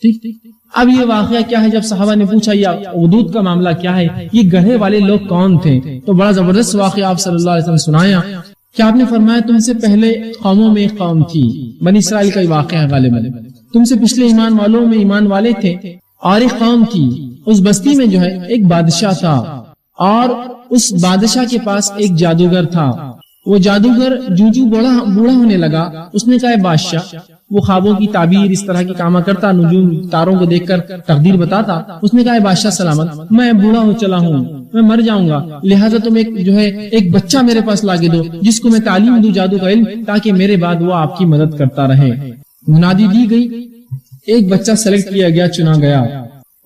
ٹھیک. اب یہ واقعہ کیا ہے؟ جب صحابہ نے پوچھا یہ اخدود کا معاملہ کیا ہے، یہ گڑھے والے لوگ کون تھے، تو بڑا زبردست واقعہ آپ صلی اللہ علیہ وسلم سنایا کہ آپ نے فرمایا تم سے پہلے قوموں میں ایک قوم تھی، بنی اسرائیل کا یہ واقعہ ہے غالباً. تم سے پچھلے ایمان والوں میں ایمان والے تھے، اور ایک قوم تھی، اس بستی میں جو ہے ایک بادشاہ تھا، اور اس بادشاہ کے پاس ایک جادوگر تھا. وہ جادوگر جو بوڑھا ہونے لگا، اس نے کہا اے بادشاہ، وہ خوابوں کی تعبیر اس طرح کی کاما کرتا، نجوم تاروں کو دیکھ کر تقدیر بتاتا. اس نے کہا اے بادشاہ سلامت، میں بوڑھا ہو چلا ہوں، میں مر جاؤں گا، لہٰذا تم ایک بچہ میرے پاس لاگے دو جس کو میں تعلیم دوں جادو کا علم، تاکہ میرے بعد وہ آپ کی مدد کرتا رہے. منادی دی گئی، ایک بچہ سلیکٹ کیا گیا، چنا گیا.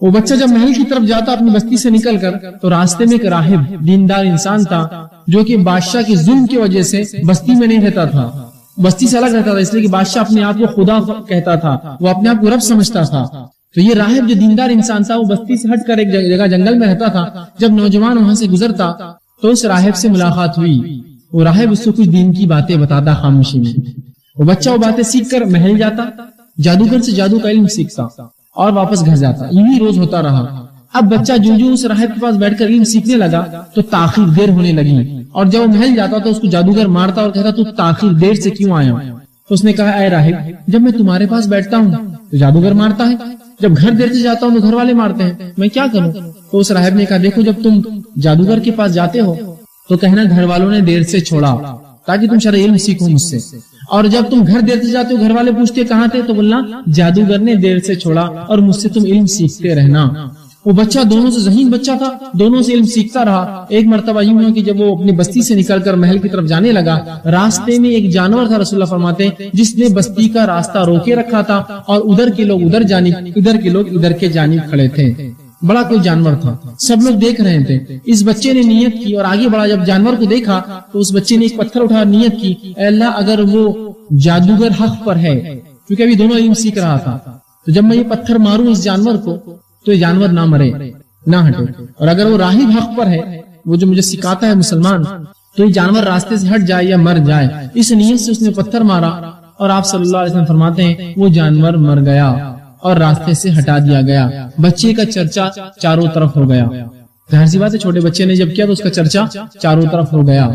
وہ بچہ جب محل کی طرف جاتا اپنی بستی سے نکل کر، تو راستے میں ایک راہب دیندار انسان تھا جو کہ بادشاہ کے ظلم کی وجہ سے بستی میں نہیں رہتا تھا، بستی سے الگ رہتا تھا، اس لیے کہ بادشاہ اپنے آپ کو خدا کہتا تھا، وہ اپنے آپ کو رب سمجھتا تھا. تو یہ راہب جو دیندار انسان تھا وہ بستی سے ہٹ کر ایک جگہ جنگل میں رہتا تھا. جب نوجوان وہاں سے گزرتا تو اس راہب سے ملاقات ہوئی. وہ راہب اس کو کچھ دین کی باتیں بتاتا خاموشی میں. وہ بچہ وہ باتیں سیکھ کر محل جاتا، جادوگر سے جادو کا علم سیکھتا اور واپس گھر جاتا. یہی روز ہوتا رہا. اب بچہ جو اس راہب کے پاس بیٹھ کر علم سیکھنے لگا تو تاخیر دیر ہونے لگی، اور جب وہ محل جاتا تو اس کو جادوگر مارتا اور کہتا تو تاخیر دیر سے کیوں آیا؟ تو اس نے کہا اے راہب، جب میں تمہارے پاس بیٹھتا ہوں تو جادوگر مارتا ہے، جب گھر دیر سے جاتا ہوں تو گھر والے مارتے ہیں، میں کیا کروں؟ تو اس راہب نے کہا دیکھو، جب تم جادوگر کے پاس جاتے ہو تو کہنا گھر والوں نے دیر سے چھوڑا تاکہ تم شرعی علم سیکھو مجھ سے، اور جب تم گھر دیر سے جاتے ہو گھر والے پوچھتے کہاں تھے تو بولنا جادوگر نے دیر سے چھوڑا اور مجھ سے تم علم سیکھتے رہنا. وہ بچہ دونوں سے ذہین بچہ تھا، دونوں سے علم سیکھتا رہا. ایک مرتبہ یوں ہوا کہ جب وہ اپنی بستی سے نکل کر محل کی طرف جانے لگا، راستے میں ایک جانور تھا، رسول اللہ فرماتے جس نے بستی کا راستہ روکے رکھا تھا، اور ادھر کے لوگ ادھر جانب، ادھر کے لوگ ادھر کے جانب کھڑے تھے. بڑا کوئی جانور تھا، سب لوگ دیکھ رہے تھے. اس بچے نے نیت کی اور آگے بڑھا. جب جانور کو دیکھا تو اس بچے نے ایک پتھر اٹھا نیت کی، اے اللہ اگر وہ جادوگر حق پر ہے، کیونکہ ابھی دونوں علم سیکھ رہا تھا، تو جب میں یہ پتھر ماروں اس جانور کو تو یہ جانور نہ مرے، نہ ہٹے، اور اگر وہ راہب حق پر ہے، وہ جو مجھے سکھاتا ہے مسلمان، تو یہ جانور راستے سے ہٹ جائے یا مر جائے. اس نیت سے اس نے پتھر مارا، اور آپ صلی اللہ علیہ وسلم فرماتے ہیں وہ جانور مر گیا اور راستے سے ہٹا دیا گیا. بچے کا چرچا چاروں طرف ہو گیا. ظاہر سی بات ہے، چھوٹے بچے نے جب کیا تو اس کا چرچا چاروں طرف ہو گیا.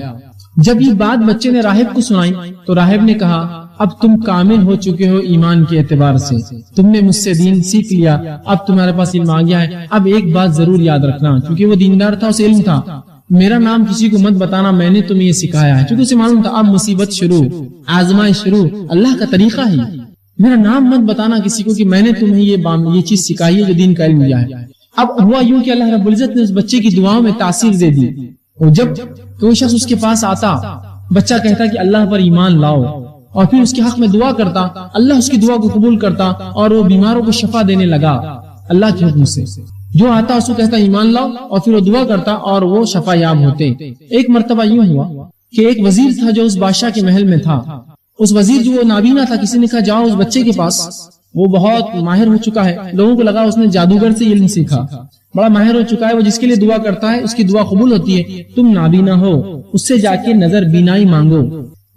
جب یہ بات بچے نے راہب کو سنائی تو راہب نے کہا اب تم کامل ہو چکے ہو ایمان کے اعتبار سے، تم نے مجھ سے دین سیکھ لیا، اب تمہارے پاس علم آ گیا ہے. اب ایک بات ضرور یاد رکھنا، کیونکہ وہ دیندار تھا، اسے علم تھا. میرا نام کسی کو مت بتانا، میں نے تمہیں یہ سکھایا ہے. چونکہ اسے معلوم تھا اب مصیبت شروع، آزمائش شروع، اللہ کا طریقہ ہے. میرا نام مت بتانا کسی کو کہ میں نے تمہیں یہ چیز سکھائی ہے جو دین کا علم دیا ہے. اب ہوا یوں کہ اللہ رب العزت نے اس بچے کی دعاؤں میں تاثیر دے دی. اور جب کوئی شخص اس کے پاس آتا، بچہ کہتا کہ اللہ پر ایمان لاؤ، اور پھر اس کے حق میں دعا کرتا، اللہ اس کی دعا کو قبول کرتا اور وہ بیماروں کو شفا دینے لگا اللہ کے حکم سے. جو آتا اس کو کہتا ایمان لاؤ، اور پھر وہ دعا کرتا اور وہ شفا یاب ہوتے. ایک مرتبہ یوں ہوا کہ ایک وزیر تھا جو اس بادشاہ کے محل میں تھا. اس وزیر جو وہ نابینا تھا، کسی نے کہا جاؤ اس بچے کے پاس، وہ بہت ماہر ہو چکا ہے. لوگوں کو لگا اس نے جادوگر سے علم سیکھا، بڑا ماہر ہو چکا ہے، وہ جس کے لیے دعا کرتا ہے اس کی دعا قبول ہوتی ہے. تم نابینا ہو، اس سے جا کے نظر بینائی مانگو.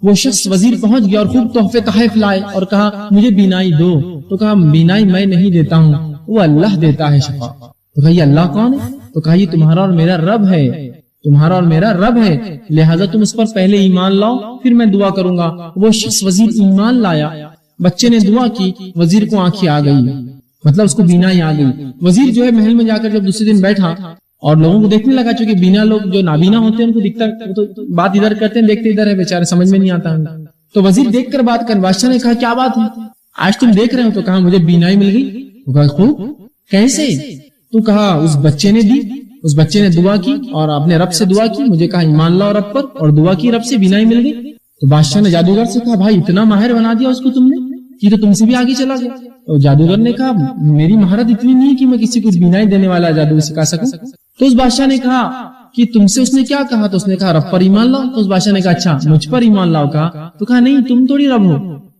وہ شخص وزیر پہنچ گیا اور خوب تحفے تحائف لائے اور کہا مجھے بینائی دو. تو کہا بینائی میں نہیں دیتا ہوں، وہ اللہ دیتا ہے شفا. تو کہا یہ اللہ کون ہے؟ تو کہا یہ تمہارا اور میرا رب ہے، تمہارا اور میرا رب ہے، لہذا تم اس پر پہلے ایمان لاؤ پھر میں دعا کروں گا. وہ شخص وزیر ایمان لایا، بچے نے دعا کی، وزیر کو آنکھیں آ گئی، مطلب اس کو بینائی آ گئی. وزیر جو ہے محل میں جا کر جب دوسرے دن بیٹھا اور لوگوں کو دیکھنے لگا، چونکہ بینا لوگ جو نابینا ہوتے ہیں ان کو دکھتا تو بات ادھر کرتے ہیں، دیکھتے ادھر ہے، بیچارے سمجھ میں نہیں آتا. تو وزیر دیکھ کر بات کر، بادشاہ نے کہا کیا بات ہے آج تم دیکھ رہے ہو؟ تو کہا مجھے بینائی مل گئی. تو کہا خوب، کیسے؟ تو کہا اس بچے نے دی، اس بچے نے دعا کی اور اپنے رب سے دعا کی، مجھے کہا ایمان لاؤ رب پر، اور دعا کی، رب سے بینائی مل گئی. تو بادشاہ نے جادوگر سے کہا بھائی اتنا ماہر بنا دیا اس کو تم نے، یہ تو تم سے بھی آگے چلا گیا. تو جادوگر نے کہا میری مہارت اتنی نہیں کہ میں کسی کو بینائی دینے والا جادو سکھا سکوں. تو اس بادشاہ نے کہا کہ تم سے اس نے کیا کہا؟ تو اس نے کہا رب پر ایمان لاؤ. تو اس بادشاہ نے کہا اچھا مجھ پر ایمان لاؤ کہا. تو کہا نہیں تم تھوڑی رب ہو.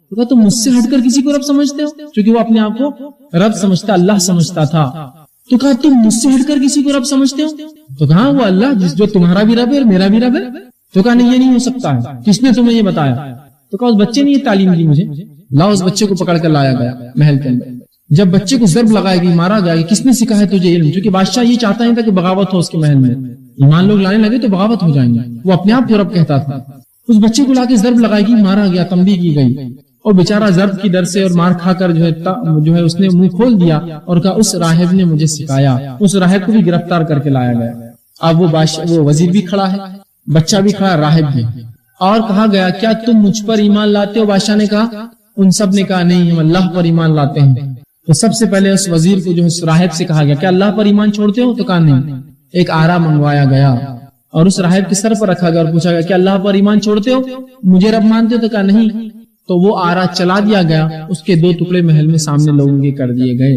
تو کہا تم مجھ سے ہٹ کر کسی کو رب سمجھتے ہو؟ کیونکہ وہ اپنے آپ کو رب سمجھتا، اللہ سمجھتا تھا. تو کہا تم مجھ سے ہٹ کر کسی کو رب سمجھتے ہو؟ تو کہا وہ اللہ جو تمہارا بھی رب ہے اور میرا بھی رب ہے. تو کہا نہیں یہ نہیں ہو سکتا ہے، کس نے تمہیں یہ بتایا؟ تو کہا اس بچے نے یہ تعلیم دی مجھے. لاؤ اس بچے کو پکڑ کر لایا گیا محل کے اندر. جب بچے کو ضرب لگائی گئی، مارا گیا، کس نے سکھایا تجھے علم؟ کیونکہ بادشاہ یہ چاہتا نہیں تھا کہ بغاوت ہو اس کے محل میں، ایمان لوگ لانے لگے تو بغاوت ہو جائیں گے، وہ اپنے آپ کو رب کہتا تھا. اس بچے کو لا کے ضرب لگائی گئی، مارا گیا، تنبیہ کی گئی، اور بیچارہ ضرب کی ڈر سے اور مار کھا کر جو ہے اس نے منہ کھول دیا اور کہا اس راہب نے مجھے سکھایا. اس راہب کو بھی گرفتار کر کے لایا گیا. اب وہ وزیر بھی کھڑا ہے، بچہ بھی کھڑا، راہب بھی. اور کہا گیا کیا تم مجھ پر ایمان لاتے ہو؟ بادشاہ نے کہا، ان سب نے کہا نہیں ہم اللہ پر ایمان لاتے ہیں. تو سب سے پہلے اس وزیر کو جو ہے راہب سے کہا گیا کیا اللہ پر ایمان چھوڑتے ہو؟ تو کہا نہیں. ایک آرا منگوایا گیا اور اس راہب کے سر پر رکھا گیا اور پوچھا گیا کیا اللہ پر ایمان چھوڑتے ہو، مجھے رب مانتے ہو؟ تو کہا نہیں. تو وہ آرا چلا دیا گیا، اس کے 2 ٹکڑے محل میں سامنے لوگوں کے کر دیے گئے.